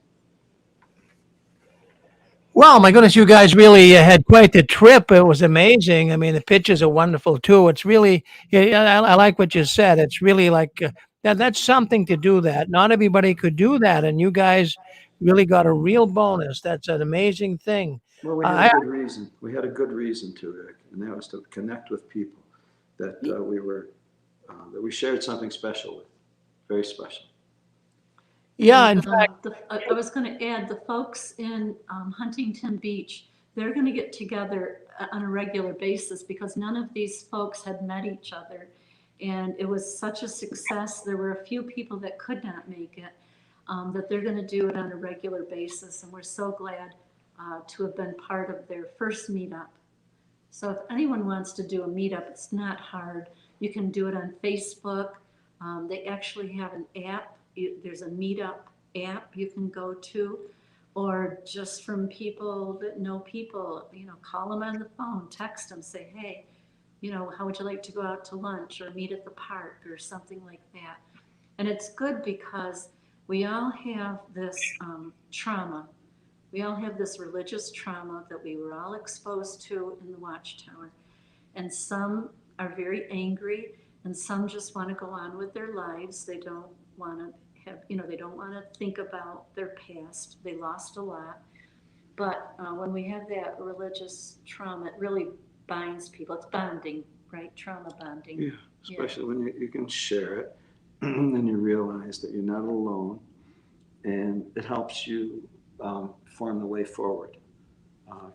Well, my goodness, you guys really had quite the trip. It was amazing. I mean, the pictures are wonderful too. It's really, I like what you said. It's really like that's something to do that. Not everybody could do that, and you guys really got a real bonus. That's an amazing thing. Well, we had a good reason. We had a good reason to, Rick, and that was to connect with people that we shared something special with. Very special. Yeah, in fact, I was going to add, the folks in Huntington Beach, they're going to get together on a regular basis because none of these folks had met each other. And it was such a success. There were a few people that could not make it, that they're going to do it on a regular basis. And we're so glad to have been part of their first meetup. So if anyone wants to do a meetup, it's not hard. You can do it on Facebook. They actually have an app. There's a meetup app you can go to, or just from people that know people, call them on the phone, text them, say, hey, how would you like to go out to lunch or meet at the park or something like that. And it's good because we all have this trauma. We all have this religious trauma that we were all exposed to in the Watchtower. And some are very angry, and some just want to go on with their lives. They don't want to they don't want to think about their past. They lost a lot. But when we have that religious trauma, it really binds people. It's bonding, right? Trauma bonding. Yeah, especially when you can share it and you realize that you're not alone, and it helps you form the way forward.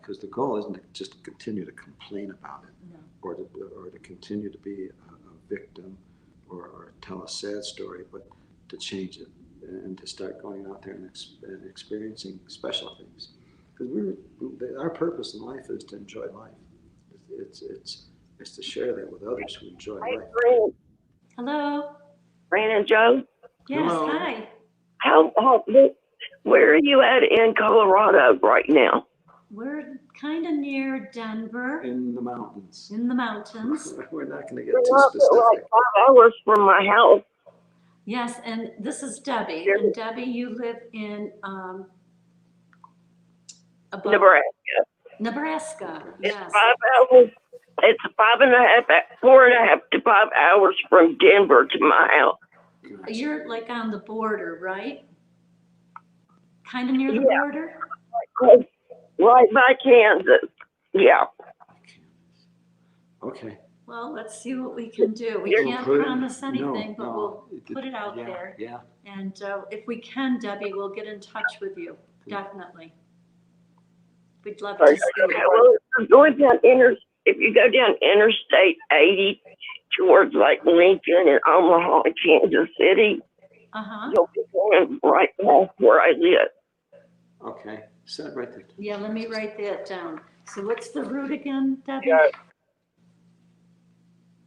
Because the goal isn't to just continue to complain about it, or to continue to be a victim or tell a sad story, but to change it and to start going out there and experiencing special things. Because our purpose in life is to enjoy life. It's to share that with others who enjoy life. Hello? Fran and Joe, Yes, Hello. hi. where are you at in Colorado right now? We're kind of near Denver, In the mountains. in the mountains. We're not going to get We're too not but like specific. 5 hours from my house. Yes, and this is Debbie. And Debbie, you live in about Nebraska. Nebraska. It's Yes. 5 hours. It's 4.5 to 5 hours from Denver to my house. You're like on the border, right? Kind of near the Yeah. border? Right by Kansas. Yeah. Okay. Well, let's see what we can do. We We'll can't put it- promise anything, but no, we'll put it out yeah, there. Yeah. And if we can, Debbie, we'll get in touch with you, definitely. We'd love to see you. Well, if you go down Interstate 80 towards like Lincoln and Omaha and Kansas City, Uh-huh. you'll be going right past where I live. Okay. Set it right there. Yeah, let me write that down. So what's the route again, Debbie? Yeah.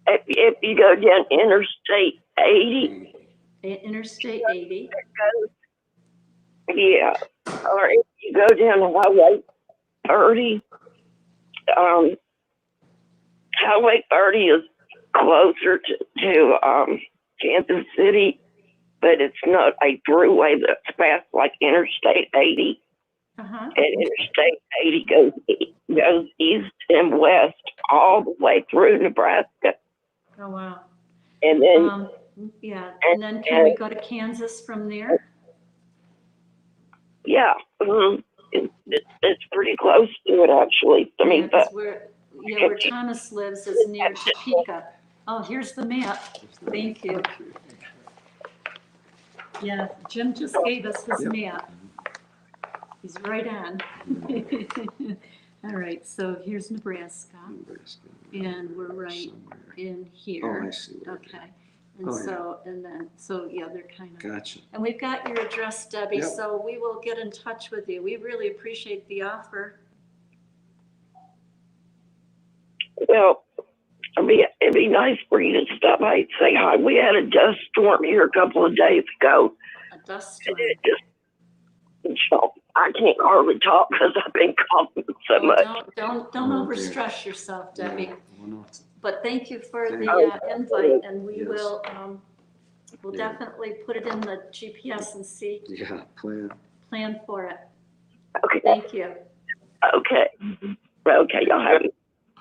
If you go down Interstate 80, Interstate 80. yeah, or if you go down Highway 30, Highway 30 is closer to Kansas City, but it's not a throughway that's fast like Interstate 80. Uh-huh. And Interstate 80 goes east and west all the way through Nebraska. Oh, wow. And then Yeah, and then can we go to Kansas from there? yeah, it's pretty close to it actually. I mean, Yeah, 'cause where Thomas lives is near Topeka. Oh, here's the map. Thank you. Yeah, Jim just gave us his map. He's right on. All right, so here's Nebraska, and we're right Somewhere. in Oh, here. I see. What it is. Okay, and Oh, yeah. so yeah, they're kind of. Gotcha. And we've got your address, Debbie, Yep. so we will get in touch with you. We really appreciate the offer. well, it'd be nice for you to stop by and say hi. We had a dust storm here a couple of days ago. A dust storm. And it just, I can't hardly talk because I've been coughing so Oh, much. don't Oh, dear. overstress yourself, Debbie. Yeah. Well, no, it's- But thank you for Thank the you. invite, and we Yes. will, we'll Yeah. definitely put it in the GPS and see, Yeah. plan for it. Okay. Thank you. Okay. Okay. Y'all have a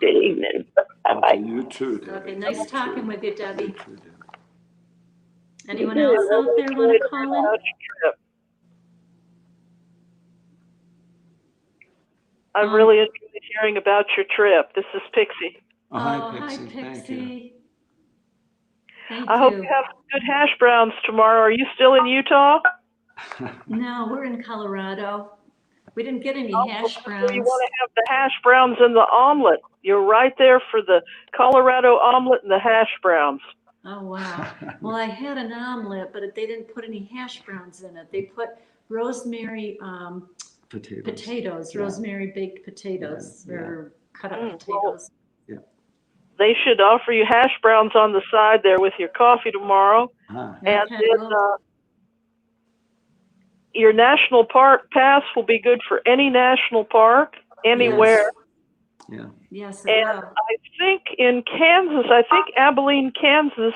good evening. Bye bye. Okay, you too, Debbie. Okay, nice You talking too. with you, Debbie. You too, Debbie. Anyone else out there want to call in? I really enjoyed hearing about your trip. This is Pixie. Oh, hi, Pixie. Thank you. Pixie. Thank I hope you. you have some good hash browns tomorrow. Are you still in Utah? No, we're in Colorado. We didn't get any hash So browns. you want to have the hash browns and the omelet. You're right there for the Colorado omelet and the hash browns. Oh, wow. Well, I had an omelet, but they didn't put any hash browns in it. They put rosemary potatoes, Yeah. rosemary baked potatoes, Yeah, yeah. or cut up Mm, potatoes. They should offer you hash browns on the side there with your coffee tomorrow. Ah, And Okay, then well, your national park pass will be good for any national park, anywhere. yeah. yes, it And will. I think in Kansas, Abilene, Kansas,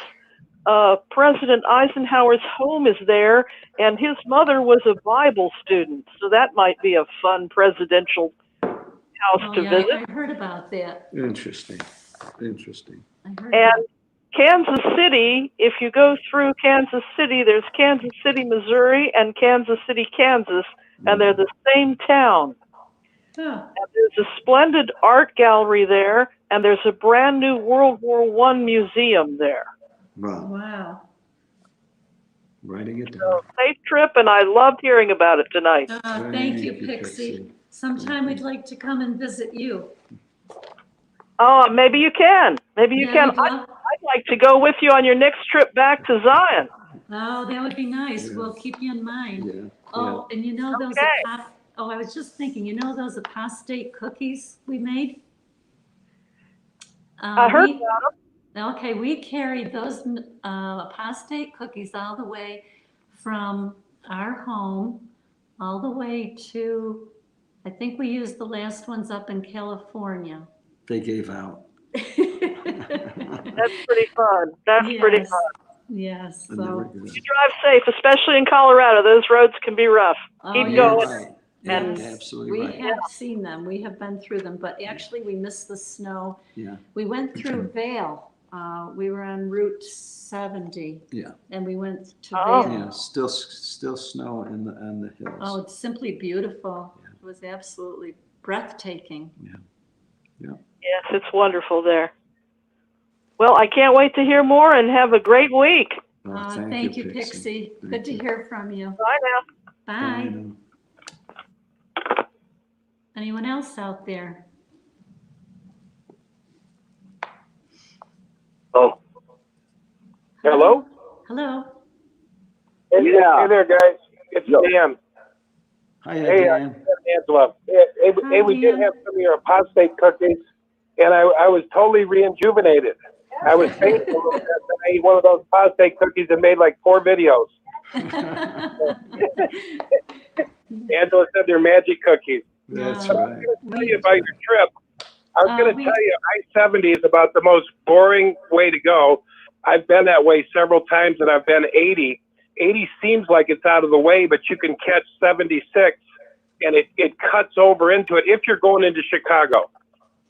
President Eisenhower's home is there, and his mother was a Bible student, so that might be a fun presidential house Oh, to yeah, visit. I heard about that. Interesting. Interesting. I heard And about Kansas City, if you go through Kansas City, there's Kansas City, Missouri, and Kansas City, Kansas, and they're the same town. Oh, And there's a splendid art gallery there, and there's a brand new World War I museum there. Wow. wow. Writing it down. So safe trip, and I loved hearing about it tonight. Thank you, Pixie. Sometime we'd like to come and visit you. Oh, maybe you can. Maybe you Yeah, can. we'd love- I'd like to go with you on your next trip back to Zion. Oh, that would be nice. Yeah. We'll keep you in mind. Yeah. Oh, and you know those Okay. oh, I was just thinking, you know those apostate cookies we made? I heard Okay, we carried those apostate cookies all the way from our home, all the way to, I think we used the last ones up in California. They gave out. that's pretty fun. That's pretty Yes, fun. yes, And they were so, good. You drive safe, especially in Colorado. Those roads can be rough. oh, Keep You're going. right. You're yes, absolutely we right. have seen them, we have been through them, but actually we missed the snow. Yeah. We went through Vale, we were on Route 70, Yeah. and we went to Oh. Vale. Yeah. Still snow on the hills. Oh, it's simply beautiful. Yeah. It was absolutely breathtaking. Yes, it's wonderful there. Well, I can't wait to hear more and have a great week. Oh, Thank you, Pixie. Thank Good to you. hear from you. Bye now. Bye. Bye now. Anyone else out there? Oh, hello? Hello? Yeah. Hey there, guys. It's Dan. Hi, Hey, Dan. Angela. Hey, we did Dan. have some of your apostate cookies, and I was totally rejuvenated. I was thankful that I ate one of those apostate cookies and made like 4 videos. Angela said they're magic cookies. That's No. right. I was going to tell you about your trip. I was going to we- tell you I-70 is about the most boring way to go. I've been that way several times, and I've been 80. 80 seems like it's out of the way, but you can catch 76, and it cuts over into it if you're going into Chicago.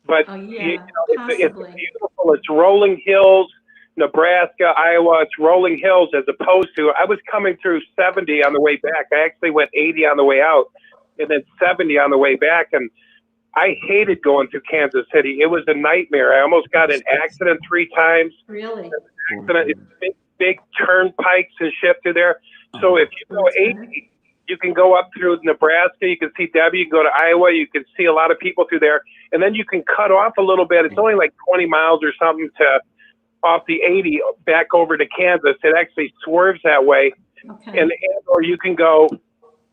But Oh, yeah, you know, it's possibly. beautiful. It's rolling hills, Nebraska, Iowa. It's rolling hills as opposed to, I was coming through 70 on the way back. I actually went 80 on the way out and then 70 on the way back. And I hated going through Kansas City. It was a nightmare. I almost got in an accident 3 times. Really? It's big turnpikes and shit through there. So if you go That's 80, you can go up through Nebraska. You can see Debbie. You can go to Iowa. You can see a lot of people through there. And then you can cut off a little bit. It's only like 20 miles or something to off the 80 back over to Kansas. It actually swerves that way. Okay. And or you can go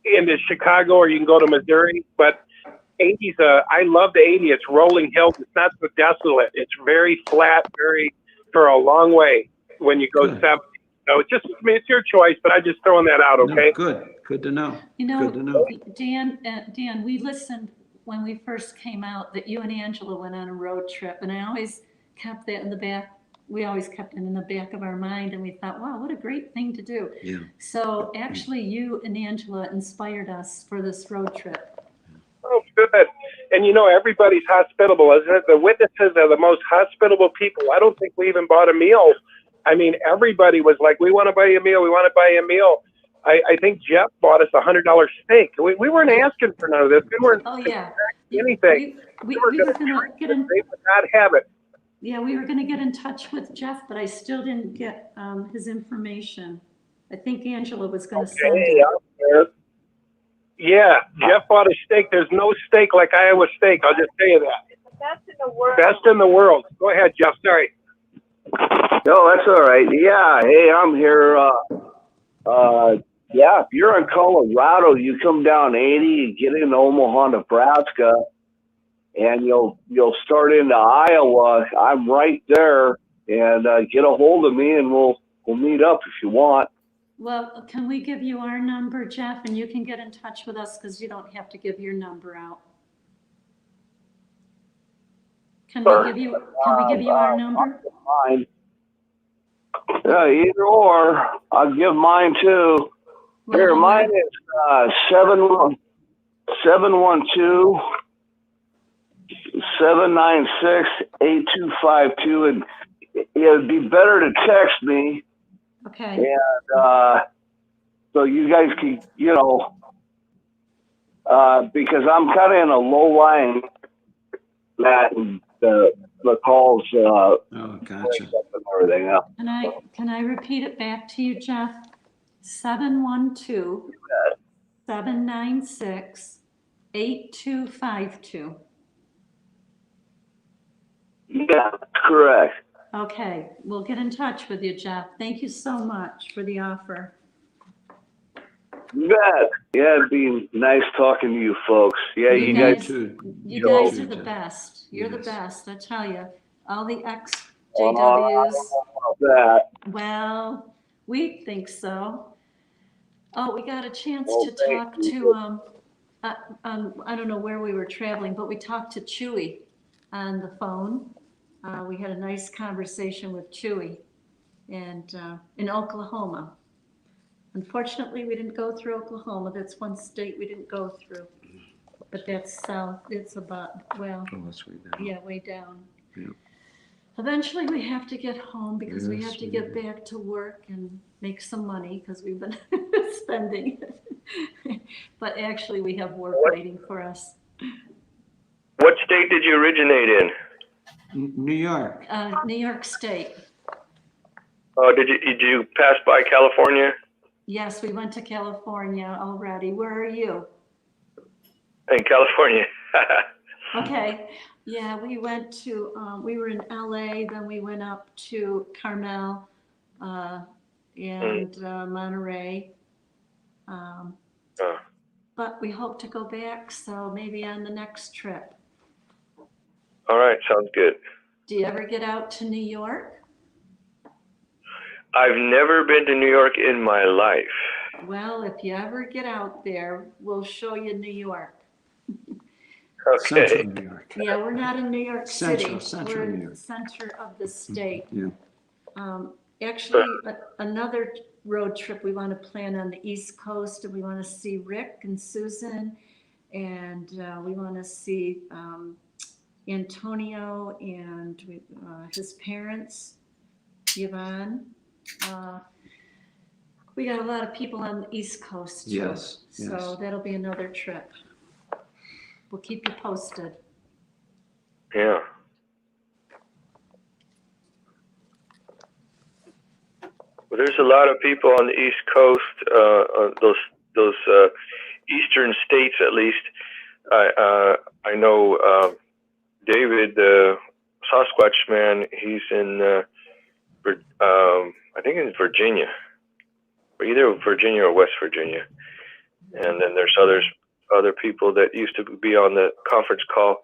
into Chicago or you can go to Missouri. But 80's I love the 80. It's rolling hills. It's not so desolate. It's very flat, for a long way when you go Good. 70. So it's just, I mean, it's your choice, but I'm just throwing that out, okay? No, good. Good to know. You know, Good to know. Dan, we listened when we first came out that you and Angela went on a road trip, and I always kept that in the back. We always kept it in the back of our mind, and we thought, wow, what a great thing to do. Yeah. So actually, you and Angela inspired us for this road trip. Oh, good. And you know, everybody's hospitable, isn't it? The witnesses are the most hospitable people. I don't think we even bought a meal. I mean, everybody was like, we want to buy you a meal. We want to buy you a meal. I think Jeff bought us $100 steak. We weren't asking for none of this. We weren't Oh, yeah. anything. We were were gonna gonna get in, They would not have it. yeah, we were gonna get in touch with Jeff, but I still didn't get, his information. I think Angela was gonna send Hey, it. out there. Yeah, Jeff bought a steak. There's no steak like Iowa steak. I'll just tell you that. Best in the world. Best in the world. Go ahead, Jeff. Sorry. No, that's all right. Yeah, hey, I'm here. Yeah, if you're in Colorado, you come down 80, you get into Omaha, Nebraska, and you'll start into Iowa. I'm right there, and get a hold of me, and we'll meet up if you want. Well, can we give you our number, Jeff, and you can get in touch with us, because you don't have to give your number out. Can we give you our number? Mine. Yeah, either or. I'll give mine too. Here, Well, mine is 712 796 8252, and it'd be better to text me, Okay, and so you guys can, because I'm kind of in a low line, Matt, and the calls Oh, gotcha. and everything else. can I repeat it back to you, Jeff? 712 796 8252. Yeah, that's correct. Okay, we'll get in touch with you, Jeff. Thank you so much for the offer. You bet. Yeah, it'd be nice talking to you folks. Yeah, you guys. too. You guys too, are the Jeff. best. You're the Yes. best, I tell you. All the I ex-JWs, don't know about that. well, we think so. Oh, we got a chance Well, to thank talk you. to, I don't know where we were traveling, but we talked to Chewy on the phone. We had a nice conversation with Chewy and, in Oklahoma. Unfortunately, we didn't go through Oklahoma. That's one state we didn't go through. But that's south, it's about, well, Oh, that's way down. yeah, way down. Yeah. Eventually, we have to get home because we Yes, have to we get do. back to work and make some money because we've been spending it. But actually, we have work waiting for us. What state did you originate in? New York. New York State. Oh, did you pass by California? Yes, we went to California already. Where are you? In California. Okay, yeah, we went to, we were in LA, then we went up to Carmel, and Monterey. Oh. But we hope to go back, so maybe on the next trip. All right, sounds good. Do you ever get out to New York? I've never been to New York in my life. Well, if you ever get out there, we'll show you New York. Okay. Central New York. Yeah, we're not in New York City. Central We're New in York. the center of the state. Yeah. Actually, another road trip we want to plan on the East Coast, and we want to see Rick and Susan, and we want to see Antonio and his parents, Yvonne. We got a lot of people on the East Coast too. Yes, So yes. that'll be another trip. We'll keep you posted. Yeah. Well, there's a lot of people on the East Coast, those eastern states at least. I know David, the Sasquatch man. He's in, I think in Virginia, either Virginia or West Virginia. And then there's other people that used to be on the conference call.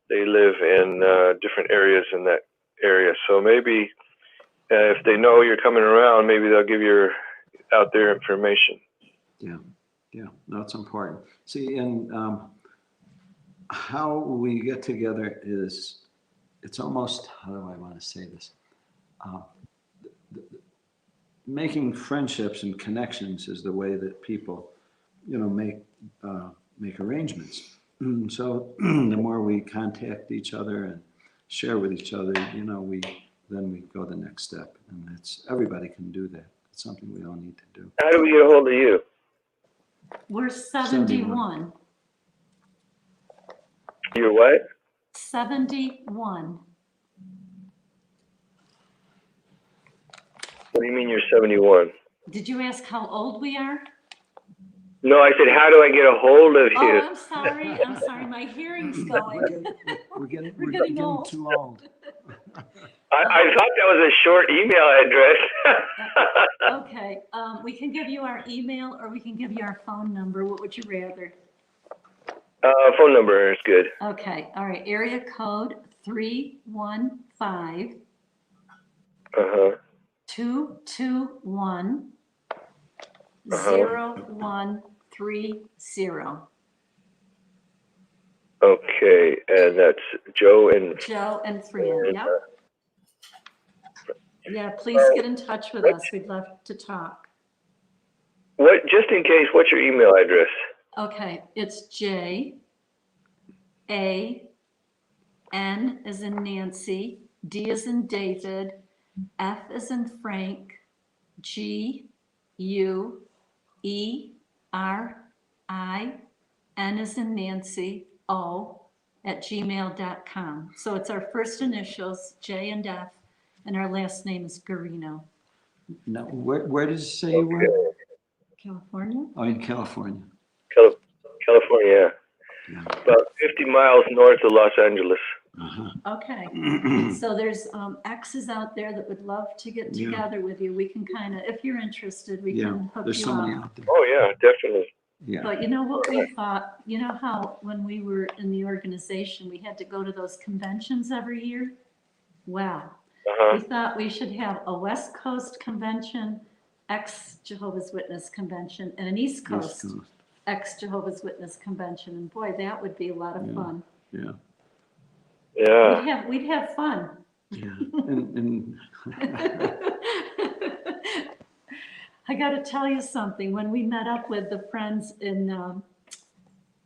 They live in different areas in that area. So maybe if they know you're coming around, maybe they'll give you out there information. Yeah. No, it's important. See, and how we get together is, it's almost, how do I want to say this? Making friendships and connections is the way that people, make arrangements. So the more we contact each other and share with each other, then we go the next step. And everybody can do that. It's something we all need to do. How do we get a hold of you? We're 71. You're what? 71. What do you mean you're 71? Did you ask how old we are? No, I said, how do I get a hold of Oh, you? I'm sorry, my hearing's going. We're getting old. too old. I thought that was a short email address. Okay, we can give you our email or we can give you our phone number. What would you rather? Phone number is good. Okay, all right, area code 315 221 0130. Okay, and that's Joe and Fran, yep. Yeah, please get in touch with us. We'd love to talk. what? Just in case, what's your email address? Okay, it's JAN as in Nancy, D as in David, F as in Frank, GUERI, N as in Nancy, O@gmail.com. So it's our first initials, J and F, and our last name is Garino. Now, where did you say you were? California? Oh, in California. California, Yeah. about 50 miles north of Los Angeles. Okay. So there's X's out there that would love to get Yeah. together with you. We can kind of, if you're interested, we Yeah, can hook there's you so many up. out there. Oh yeah, definitely. Yeah. But you know what we thought, you know how when we were in the organization, we had to go to those conventions every year? Wow. We thought we should have a West Coast convention, ex-Jehovah's Witness convention, and an East Coast ex-Jehovah's Witness convention. And boy, that would be a lot of fun. Yeah. Yeah. We'd have fun. Yeah. And I got to tell you something. When we met up with the friends in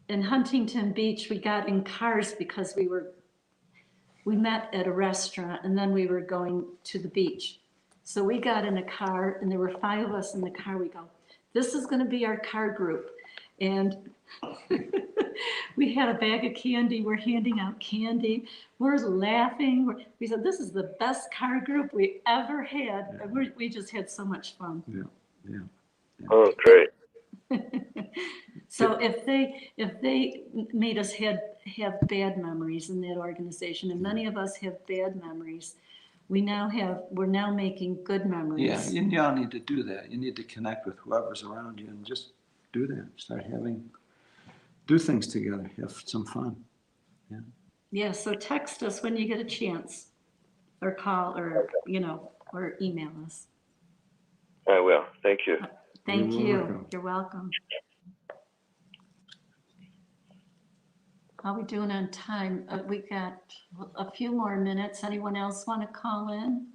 Huntington Beach, we got in cars because we met at a restaurant and then we were going to the beach. So we got in a car and there were 5 of us in the car. We go, this is going to be our car group. And we had a bag of candy. We're handing out candy. We're laughing. We said, this is the best car group we ever had. And we just had so much fun. yeah. Oh, great. So if they made us have bad memories in that organization, and many of us have bad memories, we're now making good memories. Yeah, you all need to do that. You need to connect with whoever's around you and just do that. Do things together. Have some fun. Yeah, so text us when you get a chance, or call, or or email us. I will. Thank you. Thank You're you. welcome. You're welcome. How are we doing on time? We got a few more minutes. Anyone else want to call in?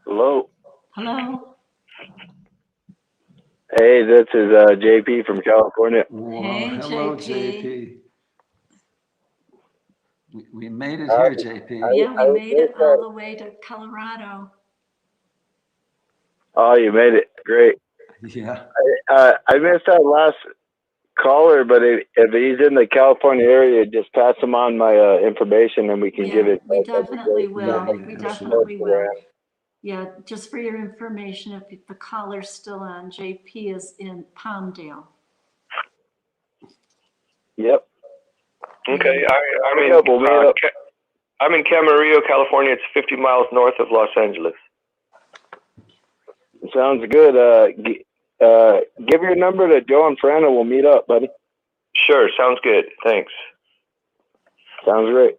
Hello. Hello? Hey, this is JP from California. Hey, hello, JP. We made it here, JP. Yeah, we made it all the way to Colorado. Oh, you made it. Great. Yeah. I missed that last caller, but if he's in the California area, just pass him on my information and we can give it. We definitely will. Yeah, We absolutely. definitely will. Yeah, just for your information, if the caller's still on, JP is in Palmdale. Yep. Okay. I'm in Camarillo, California. It's 50 miles north of Los Angeles. Sounds good. Give your number to Joe and Fran and we'll meet up, buddy. Sure. Sounds good. Thanks. Sounds great.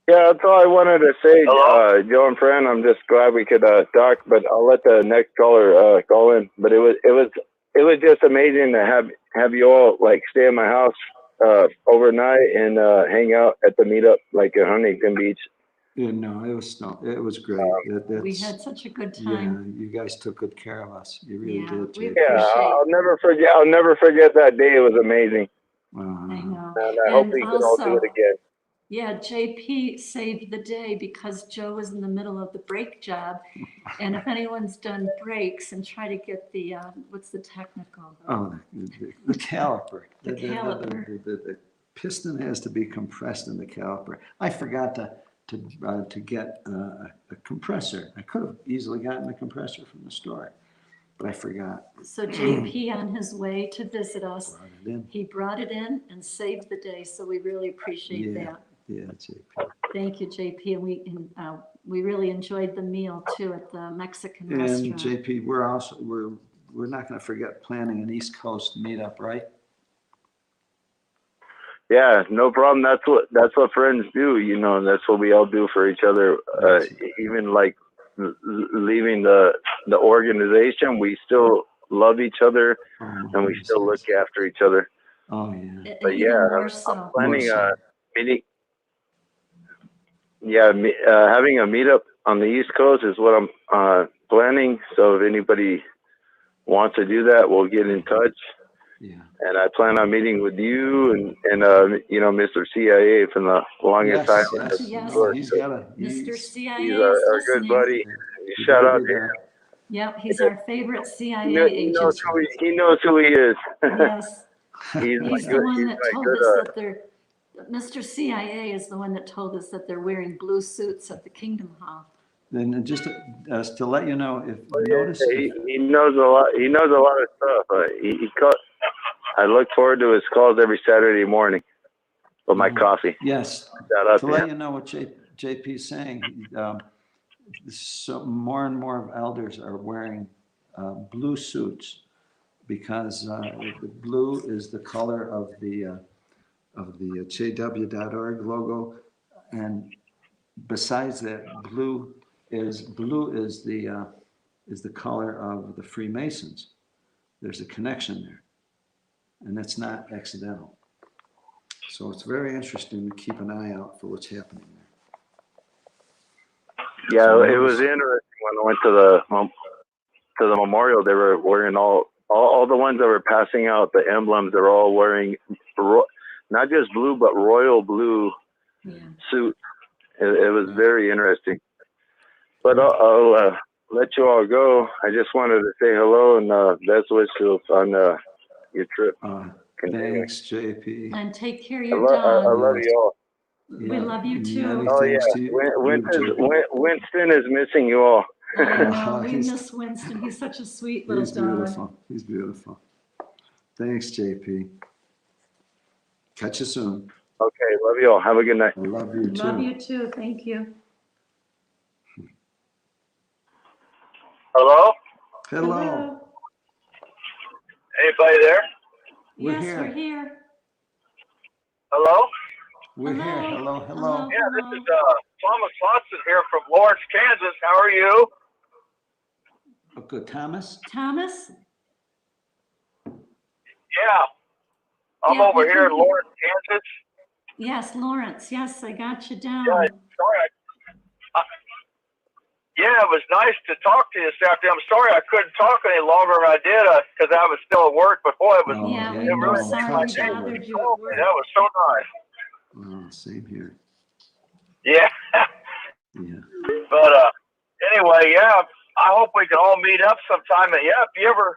Yeah, that's all I wanted to say, Joe and Fran. I'm just glad we could talk, but I'll let the next caller call in. But it was just amazing to have you all like stay in my house overnight and hang out at the meetup like at Huntington Beach. Yeah, no, it was great. We had such a good time. Yeah, you guys took good care of us. You really did. We JP. appreciate I'll never forget that day. It was amazing. I know. And I hope we can all do it again. Yeah, JP saved the day because Joe was in the middle of the brake job. And if anyone's done brakes and try to get the, what's the technical? Oh, the caliper. The caliper. The piston has to be compressed in the caliper. I forgot to get a compressor. I could have easily gotten a compressor from the store, but I forgot. So JP on his way to visit us, He brought it in and saved the day. So we really appreciate that. Yeah, JP. Thank you, JP. And we really enjoyed the meal too at the Mexican And restaurant. JP, we're not going to forget planning an East Coast meetup, right? Yeah, no problem. That's what friends do, and that's what we all do for each other. Even like leaving the organization, we still love each other and we still look after each other. Oh yeah. But I'm planning a meeting. Yeah, having a meetup on the East Coast is what I'm planning. So if anybody wants to do that, we'll get in touch. Yeah. And I plan on meeting with you and Mr. CIA from the longest time. Mr. CIA He's is our listening. good buddy. Shout out to him. Yep, he's our favorite CIA He agent. knows who he is. Yes. He's the one that told us that Mr. CIA is the one that told us that they're wearing blue suits at the Kingdom Hall. And just to let you know, if you notice, he knows a lot. He knows a lot of stuff. I look forward to his calls every Saturday morning with my coffee. Yes. Shout out To to let him. you know what JP is saying, so more and more elders are wearing blue suits because the blue is the color of the JW.org logo, and besides that, blue is the color of the Freemasons. There's a connection there, and it's not accidental. So it's very interesting to keep an eye out for what's happening there. Yeah, So it was interesting when I went to the memorial. They were wearing all the ones that were passing out the emblems. They're all wearing not just blue, but royal blue suit. It was very interesting. But I'll let you all go. I just wanted to say hello and best wishes on your trip. Thanks, JP. And take care of I your dog. love you all. We love you too. Oh yeah, Winston is missing you all. I know, we miss Winston. He's such a sweet little He's dog. beautiful. He's beautiful. Thanks, JP. Catch you soon. Okay, love you all. Have a good night. I love you too. Love you too. Thank you. Hello? Hello. Anybody there? We're Yes, here. we're here. Hello? We're here. Hello, hello. Yeah, this is Thomas Watson here from Lawrence, Kansas. How are you? Oh, good. Thomas? Thomas? Yeah. I'm Yeah, over we here in can- Lawrence, Kansas. Yes, Lawrence. Yes, I got you down. Yeah, sorry. Yeah, it was nice to talk to you this afternoon. I'm sorry I couldn't talk any longer than I did because I was still at work before. It was Yeah, it we were really sorry made my we day. bothered you at work. That was so nice. Oh, same here. Yeah. Yeah. But anyway, yeah, I hope we can all meet up sometime. And yeah, if you ever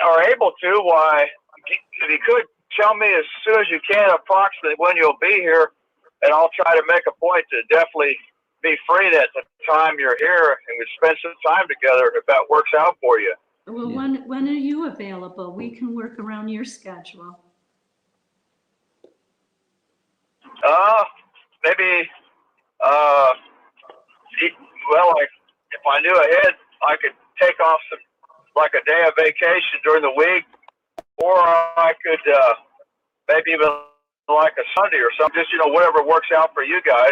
are able to, why, if you could tell me as soon as you can approximately when you'll be here, and I'll try to make a point to definitely be free at the time you're here and we spend some time together if that works out for you. Well, Yeah. when are you available? We can work around your schedule. Maybe, well, like if I knew ahead, I could take off some, like a day of vacation during the week, or I could maybe even like a Sunday or something, just, whatever works out for you guys.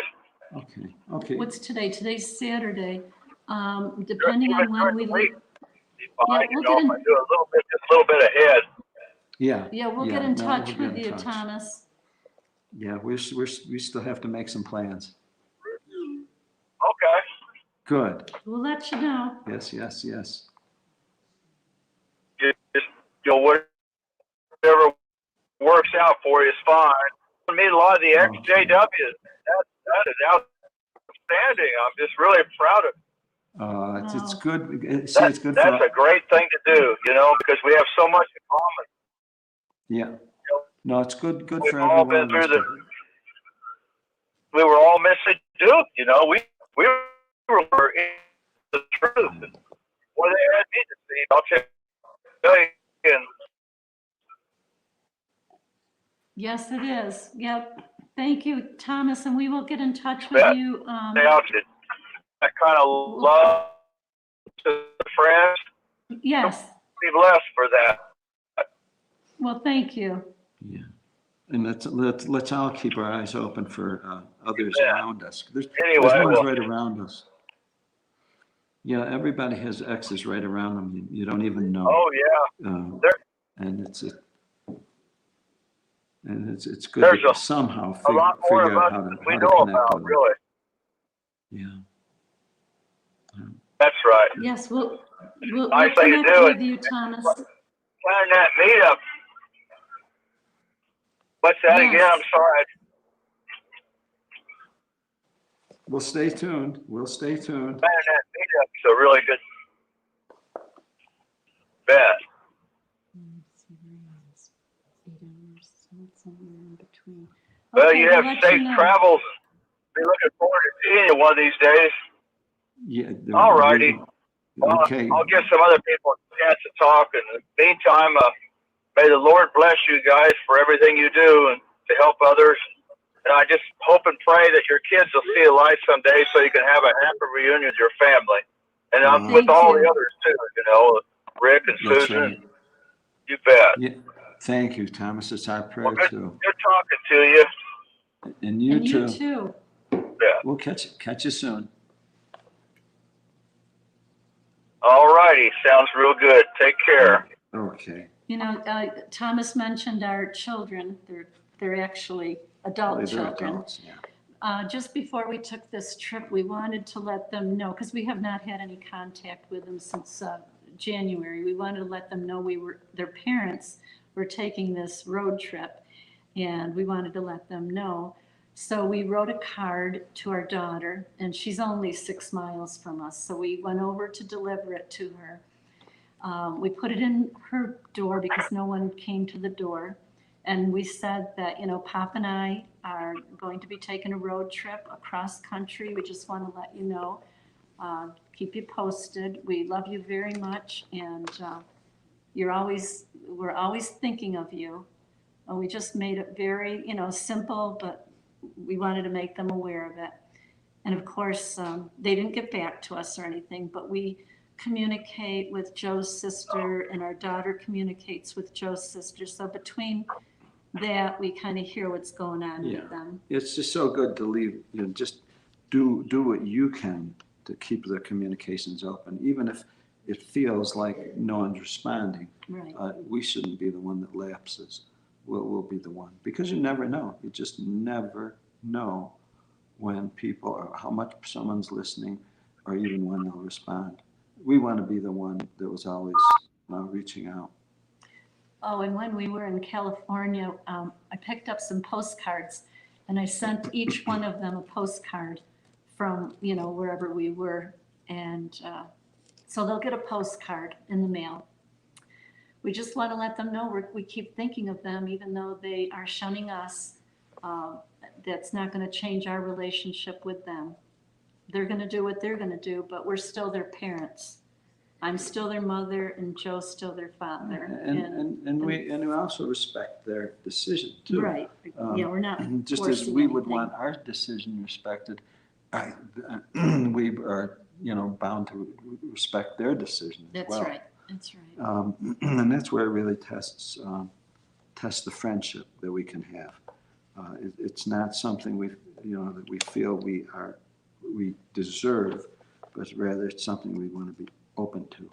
Okay. Okay. What's today? Today's Saturday. Depending on when we leave. Fine, Yeah, we'll if I get in, do just a little bit ahead. Yeah. yeah, we'll get in no, touch we'll get with in you, touch. Thomas. Yeah, we still have to make some plans. Okay. Good. We'll let you know. Yes, yes, yes. Just, whatever works out for you is fine. I mean, a lot of the XJWs, that is outstanding. I'm just really proud of it. It's good. See, it's good That's for. a great thing to do, because we have so much in common. Yeah. No, it's good. Good We've for all everyone. been through we were all missing Duke, we were in the truth. What they had me to see, I'll tell you. And Yes, it is. Yep. Thank you, Thomas, and we will get in touch with you. I kind of love the friends. Yes. Be blessed for that. Well, thank you. Yeah. And let's all keep our eyes open for others around us. There's ones right around us. Yeah, everybody has X's right around them. You don't even know. Oh yeah. And it's good to somehow figure out how to connect with them. Really. Yeah. That's right. Yes, we'll Nice thing to connect do with you, Thomas. Plan that meetup. What's that again? I'm sorry. We'll stay tuned. We'll stay tuned. Plan that meetup is a really good bet. Well, you have safe travels. Be looking forward to seeing you one of these days. Yeah. All righty. Okay. I'll give some other people a chance to talk. In the meantime, may the Lord bless you guys for everything you do and to help others. And I just hope and pray that your kids will see a light someday so you can have a happy reunion with your family. And with Thank all you. the others too, you know, Rick and That's Susan. right. You bet. Yeah. Thank you, Thomas. It's our prayer Well, good too. talking to you. And you And you too. too. Yeah. We'll catch you soon. All righty. Sounds real good. Take care. Okay. You know, Thomas mentioned our children. They're actually adult They're children. adults, yeah. Just before we took this trip, we wanted to let them know, because we have not had any contact with them since January. We wanted to let them know their parents were taking this road trip, and we wanted to let them know. So we wrote a card to our daughter, and she's only 6 miles from us. So we went over to deliver it to her. We put it in her door because no one came to the door. And we said that, you know, Pop and I are going to be taking a road trip across country. We just want to let you know, keep you posted. We love you very much. And we're always thinking of you. And we just made it very, you know, simple, but we wanted to make them aware of it. And of course, they didn't get back to us or anything, but we communicate with Joe's sister, and our daughter communicates with Joe's sister. So between that, we kind of hear what's going on with them. It's just so good to leave, you know, just do what you can to keep the communications open, even if it feels like no one's responding. Right. We shouldn't be the one that lapses. We'll be the one, because you never know. You just never know when people or how much someone's listening, or even when they'll respond. We want to be the one that was always reaching out. Oh, and when we were in California, I picked up some postcards, and I sent each one of them a postcard from, you know, wherever we were. And so they'll get a postcard in the mail. We just want to let them know we keep thinking of them, even though they are shunning us. That's not going to change our relationship with them. They're going to do what they're going to do, but we're still their parents. I'm still their mother, and Joe's still their father. And we also respect their decision too. Right. Yeah, we're not just as forcing we would anything. want our decision respected. We are, you know, bound to respect their decision as well. That's right. That's right. And that's where it really tests the friendship that we can have. It's not something that we feel we deserve, but rather it's something we want to be open to.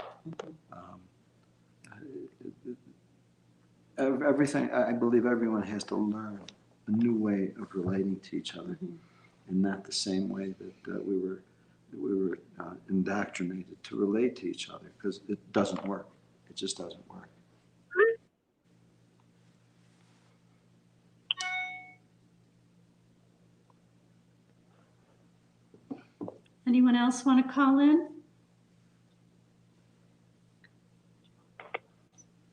Everything, I believe everyone has to learn a new way of relating to each other, and not the same way that we were indoctrinated to relate to each other, because it doesn't work. It just doesn't work. Anyone else want to call in?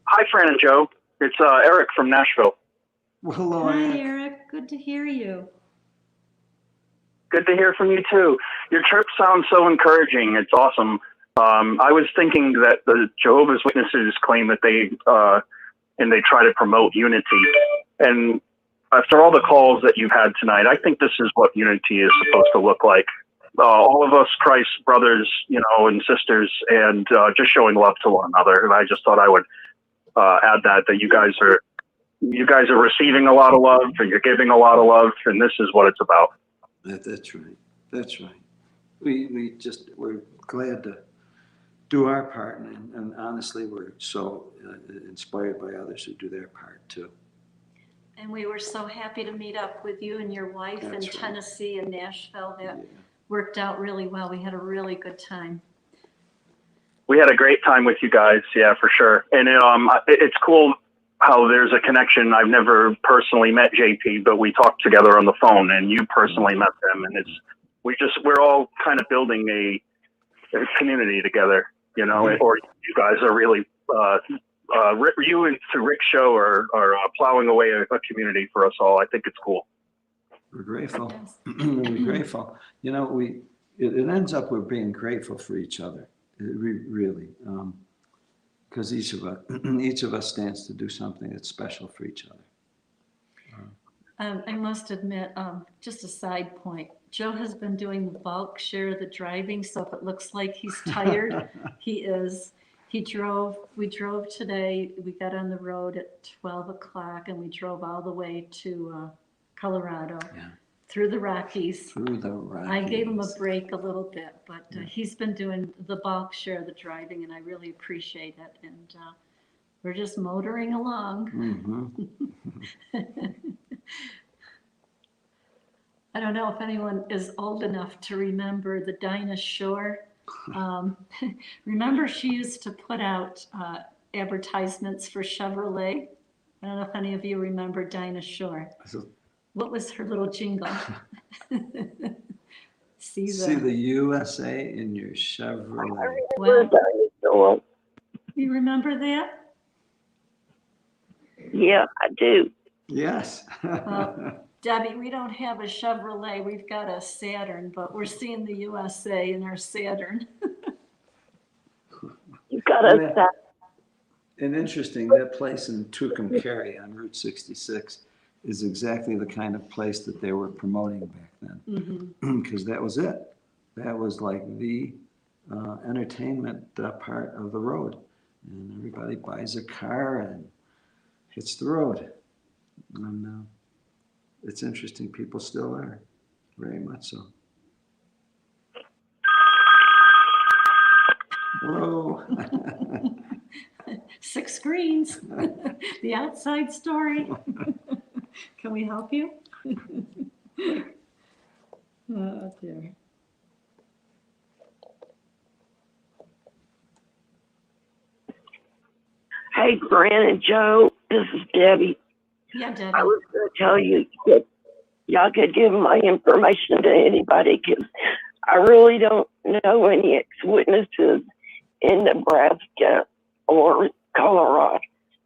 Hi, Fran and Joe. It's Eric from Nashville. Well, hello, Hi, Eric. Eric. Good to hear you. Good to hear from you, too. Your trip sounds so encouraging. It's awesome. I was thinking that the Jehovah's Witnesses claim that they try to promote unity. And after all the calls that you've had tonight, I think this is what unity is supposed to look like. All of us Christ brothers, you know, and sisters, and just showing love to one another. And I just thought I would add that you guys are receiving a lot of love, and you're giving a lot of love, and this is what it's about. That's right. That's right. We're glad to do our part, and honestly, we're so inspired by others who do their part too. And we were so happy to meet up with you and your wife in Tennessee and Nashville. That worked out really well. We had a really good time. We had a great time with you guys, yeah, for sure. And it's cool how there's a connection. I've never personally met JP, but we talked together on the phone, and you personally met them, and we're all kind of building a community together, you know. Or you guys are really you and to Rick's show are plowing away a community for us all. I think it's cool. We're grateful. We're grateful. You know, it ends up with being grateful for each other. Really. because each of us stands to do something that's special for each other. I must admit, just a side point, Joe has been doing the bulk share of the driving, so if it looks like he's tired, he is. We drove today, we got on the road at 12 o'clock and we drove all the way to Colorado. Yeah. Through the Rockies. Through the Rockies. I gave him a break a little bit, but he's been doing the bulk share of the driving and I really appreciate it. And we're just motoring along. Mm-hmm. I don't know if anyone is old enough to remember the Dinah Shore. Remember she used to put out advertisements for Chevrolet? I don't know if any of you remember Dinah Shore. What was her little jingle? See the USA in your Chevrolet. Well, you remember that? Yeah, I do. Yes. Debbie, we don't have a Chevrolet. We've got a Saturn, but we're seeing the USA in our Saturn. You got a Saturn. And interesting, that place in Tucumcari on Route 66 is exactly the kind of place that they were promoting back then. Because that was it. That was like the entertainment part of the road. And everybody buys a car and hits the road. And it's interesting, people still are, very much so. Hello. 6 screens. The outside story. Can we help you? Oh, dear. Hey, Fran and Joe, this is Debbie. Yeah, Debbie. I was going to tell you that y'all could give my information to anybody because I really don't know any ex-witnesses in Nebraska or Colorado,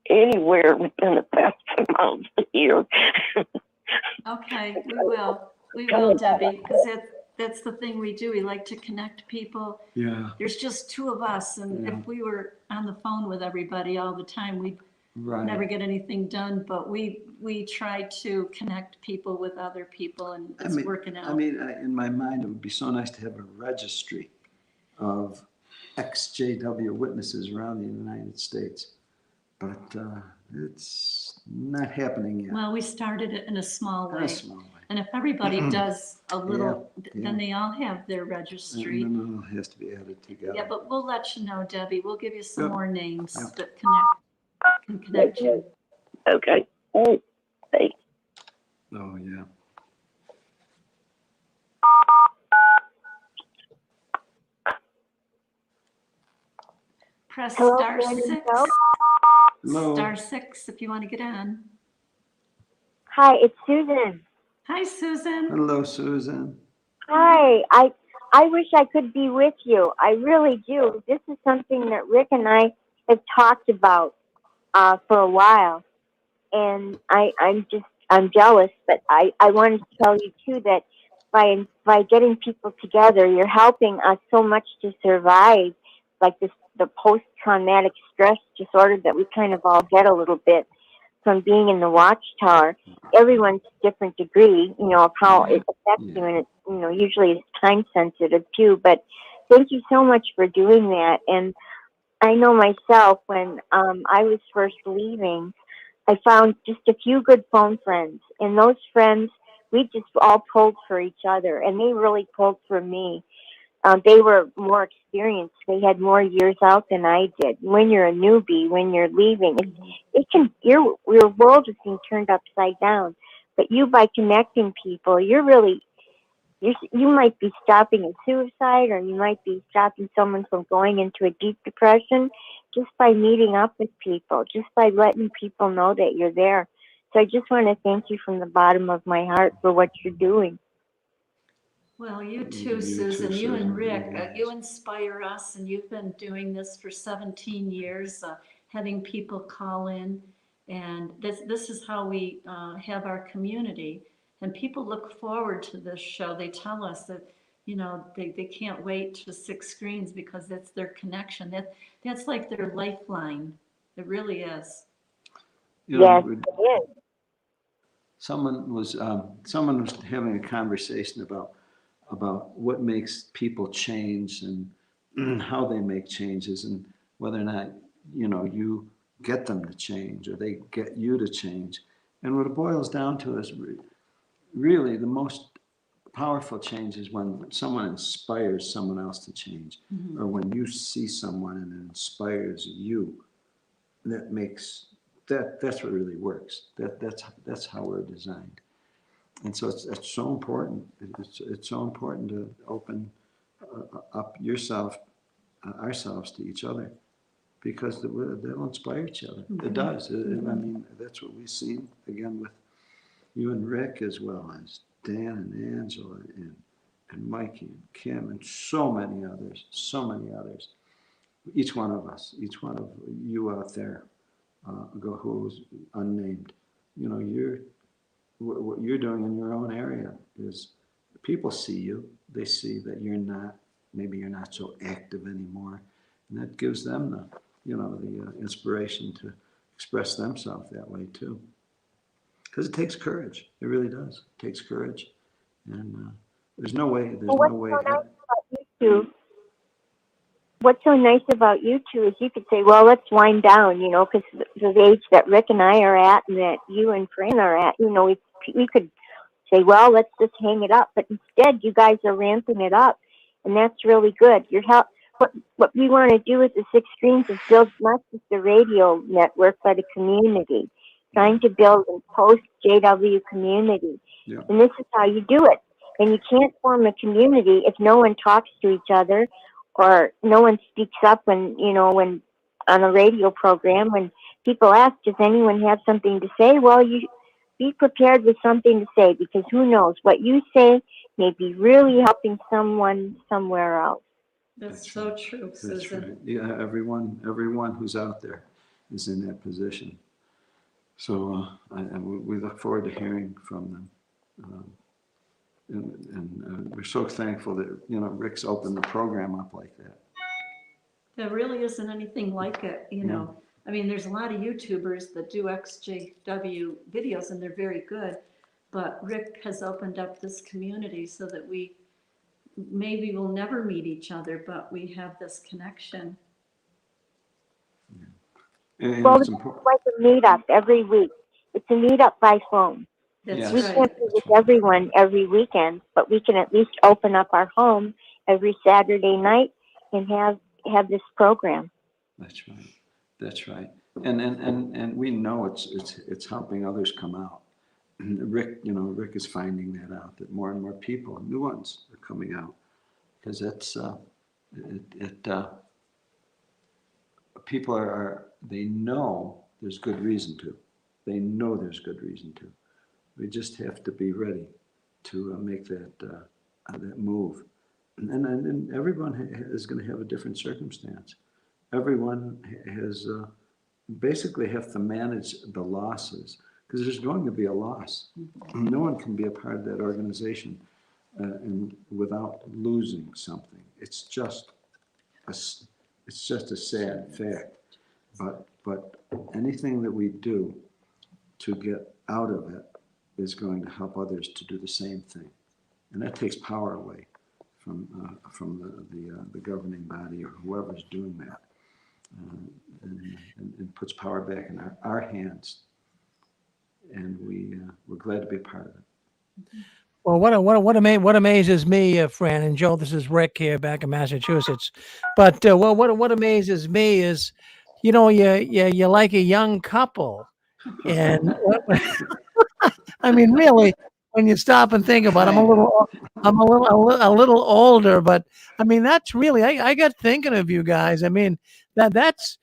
anywhere within the past 2 months a year. Okay, we will, Debbie, because that's the thing we do. We like to connect people. Yeah. There's just 2 of us, and if we were on the phone with everybody all the time, we'd never get anything done. But we try to connect people with other people, and it's working out. In my mind, it would be so nice to have a registry of ex-JW witnesses around the United States, but it's not happening yet. Well, we started it in a small way. In a small way. And if everybody does a little, then they all have their registry. And then it has to be added together. Yeah, but we'll let you know, Debbie. We'll give you some more names that can connect you. Okay. Oh, thanks. Oh, yeah. Press Hello, star Fran and 6. Joe. Hello. Star 6 if you want to get on. Hi, it's Susan. Hi, Susan. Hello, Susan. Hi, I wish I could be with you. I really do. This is something that Rick and I have talked about for a while, and I'm jealous. But I wanted to tell you too that by getting people together, you're helping us so much to survive, like the post-traumatic stress disorder that we kind of all get a little bit from being in the watchtower. Everyone's different degree, of how it affects you, and it, usually it's time sensitive too. But thank you so much for doing that. And I know myself when I was first leaving, I found just a few good phone friends, and those friends, we just all pulled for each other, and they really pulled for me. They were more experienced. They had more years out than I did. When you're a newbie, when you're leaving, your world is being turned upside down. But by connecting people, you might be stopping a suicide, or you might be stopping someone from going into a deep depression just by meeting up with people, just by letting people know that you're there. So I just want to thank you from the bottom of my heart for what you're doing. Well, you too, Susan. You and Rick, you inspire us, and you've been doing this for 17 years, having people call in. And this is how we have our community. And people look forward to this show. They tell us that you know, they can't wait to 6 screens because that's their connection. That's like their lifeline. It really is. You know, Yes, it is. someone was having a conversation about what makes people change and how they make changes and whether or not, you know, you get them to change or they get you to change. And what it boils down to is really the most powerful change is when someone inspires someone else to change, or when you see someone and it inspires you. That makes that's what really works. That's how we're designed. And so it's so important. It's so important to open up yourself, ourselves to each other, because they'll inspire each other. It does. I mean, that's what we've seen again with you and Rick, as well as Dan and Angela and Mikey and Kim and so many others. Each one of us, each one of you out there, who's unnamed, you know, what you're doing in your own area is people see you. They see that maybe you're not so active anymore, and that gives them the inspiration to express themselves that way too. Because it takes courage. It really does. It takes courage, and there's no way. What's so nice about you two is you could say, well, let's wind down, you know, because the age that Rick and I are at and that you and Fran are at, you know, we could say, well, let's just hang it up. But instead, you guys are ramping it up, and that's really good. What we want to do with the 6 screens is build not just a radio network, but a community, trying to build a post-JW community. Yeah. And this is how you do it. And you can't form a community if no one talks to each other or no one speaks up when on a radio program, when people ask, does anyone have something to say? Well, you be prepared with something to say, because who knows, what you say may be really helping someone somewhere else. That's so right. true, That's Susan. right. Yeah, everyone who's out there is in that position. So we look forward to hearing from them. And we're so thankful that, you know, Rick's opened the program up like that. There really isn't anything like it, you know. I mean, there's a lot of YouTubers that do XJW videos, and they're very good. But Rick has opened up this community so that we maybe will never meet each other, but we have this connection. And Well, it's it's important. like a meetup every week. It's a meetup by phone. That's We right. can't be with everyone every weekend, but we can at least open up our home every Saturday night and have this program. That's right. That's right. And we know it's helping others come out. Rick is finding that out, that more and more people, new ones, are coming out, because it's people they know there's good reason to. They know there's good reason to. We just have to be ready to make that move. And everyone is going to have a different circumstance. Everyone has basically have to manage the losses, because there's going to be a loss. No one can be a part of that organization and without losing something. It's just a sad fact. But anything that we do to get out of it is going to help others to do the same thing, and that takes power away from the governing body or whoever's doing that, and puts power back in our hands. And we're glad to be a part of it. Well, what amazes me, Fran and Joe. This is Rick here, back in Massachusetts. But what amazes me is, you know, you're like a young couple, and I mean, really, when you stop and think about it, I'm a little older, but I mean, that's really, I got thinking of you guys. I mean, that's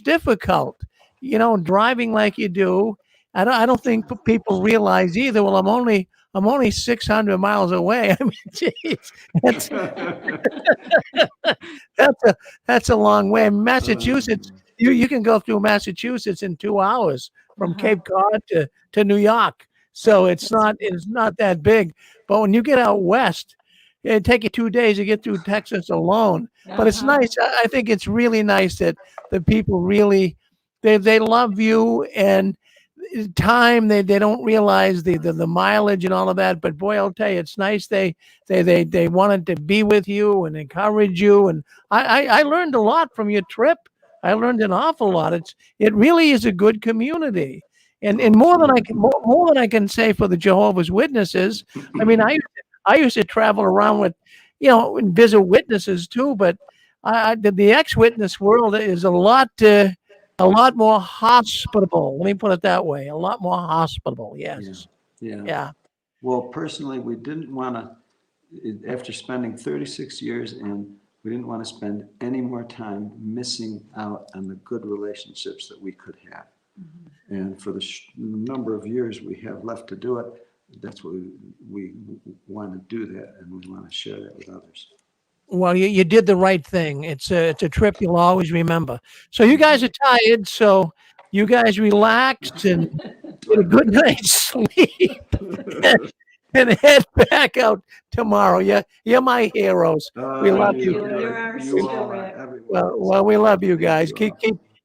difficult, you know, driving like you do. I don't think people realize either. Well, I'm only 600 miles away. I mean, geez, that's a long way. Massachusetts, you can go through Massachusetts in 2 hours from Cape Cod to New York. So it's not that big. But when you get out west, it'd take you 2 days to get through Texas alone. But it's nice. I think it's really nice that the people really they love you, and time they don't realize the mileage and all of that. But boy, I'll tell you, it's nice they wanted to be with you and encourage you. And I learned a lot from your trip. I learned an awful lot. It really is a good community. And more than I can say for the Jehovah's Witnesses. I mean, I used to travel around with, and visit witnesses too. But the ex-witness world is a lot more hospitable. Let me put it that way. A lot more hospitable. Yes. Yeah. Well, personally, we didn't want to, after spending 36 years we didn't want to spend any more time missing out on the good relationships that we could have. And for the number of years we have left to do it, that's what we want to do that, and we want to share that with others. Well, you did the right thing. It's a trip you'll always remember. So you guys are tired, so you guys relax and get a good night's sleep and head back out tomorrow. You're my heroes. We love you. You're our spirit. Well, we love you guys.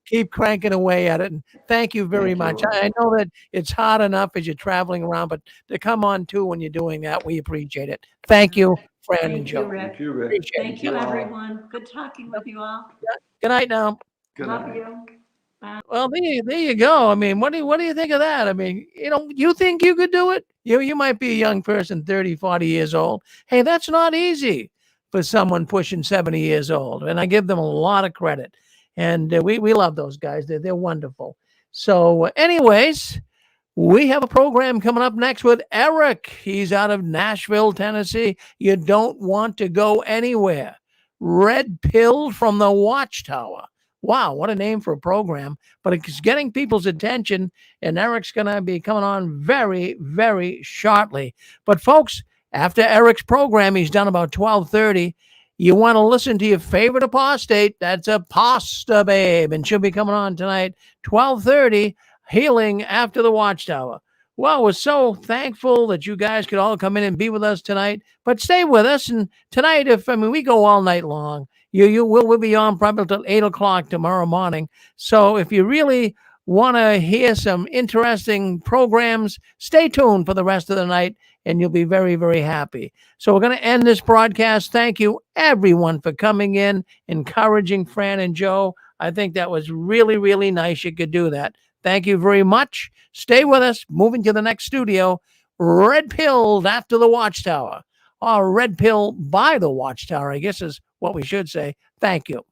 Keep cranking away at it, and thank you very much. I know that it's hard enough as you're traveling around, but to come on too when you're doing that, we appreciate it. Thank you, Fran and Joe. Rick. Thank you, Rick. Appreciate Thank you, everyone. Good talking with you all. Good night now. Good Love night. you. Well, there you go. I mean, what do you think of that? I mean, you think you could do it? You might be a young person, 30, 40 years old. Hey, that's not easy for someone pushing 70 years old. And I give them a lot of credit. And we love those guys. They're wonderful. So anyways, we have a program coming up next with Eric. He's out of Nashville, Tennessee. You don't want to go anywhere. Red Pill from the Watchtower. Wow, what a name for a program. But it's getting people's attention, and Eric's going to be coming on very, very shortly. But folks, after Eric's program, he's done about 12:30. You want to listen to your favorite apostate. That's Aposta Babe, and she'll be coming on tonight, 12:30, Healing After the Watchtower. Well, we're so thankful that you guys could all come in and be with us tonight. But stay with us. And tonight, we go all night long. We'll be on probably till 8 o'clock tomorrow morning. So if you really want to hear some interesting programs, stay tuned for the rest of the night, and you'll be very, very happy. So we're going to end this broadcast. Thank you, everyone, for coming in, encouraging Fran and Joe. I think that was really, really nice you could do that. Thank you very much. Stay with us. Moving to the next studio, Red Pilled After the Watchtower, or Red Pill by the Watchtower, I guess is what we should say. Thank you.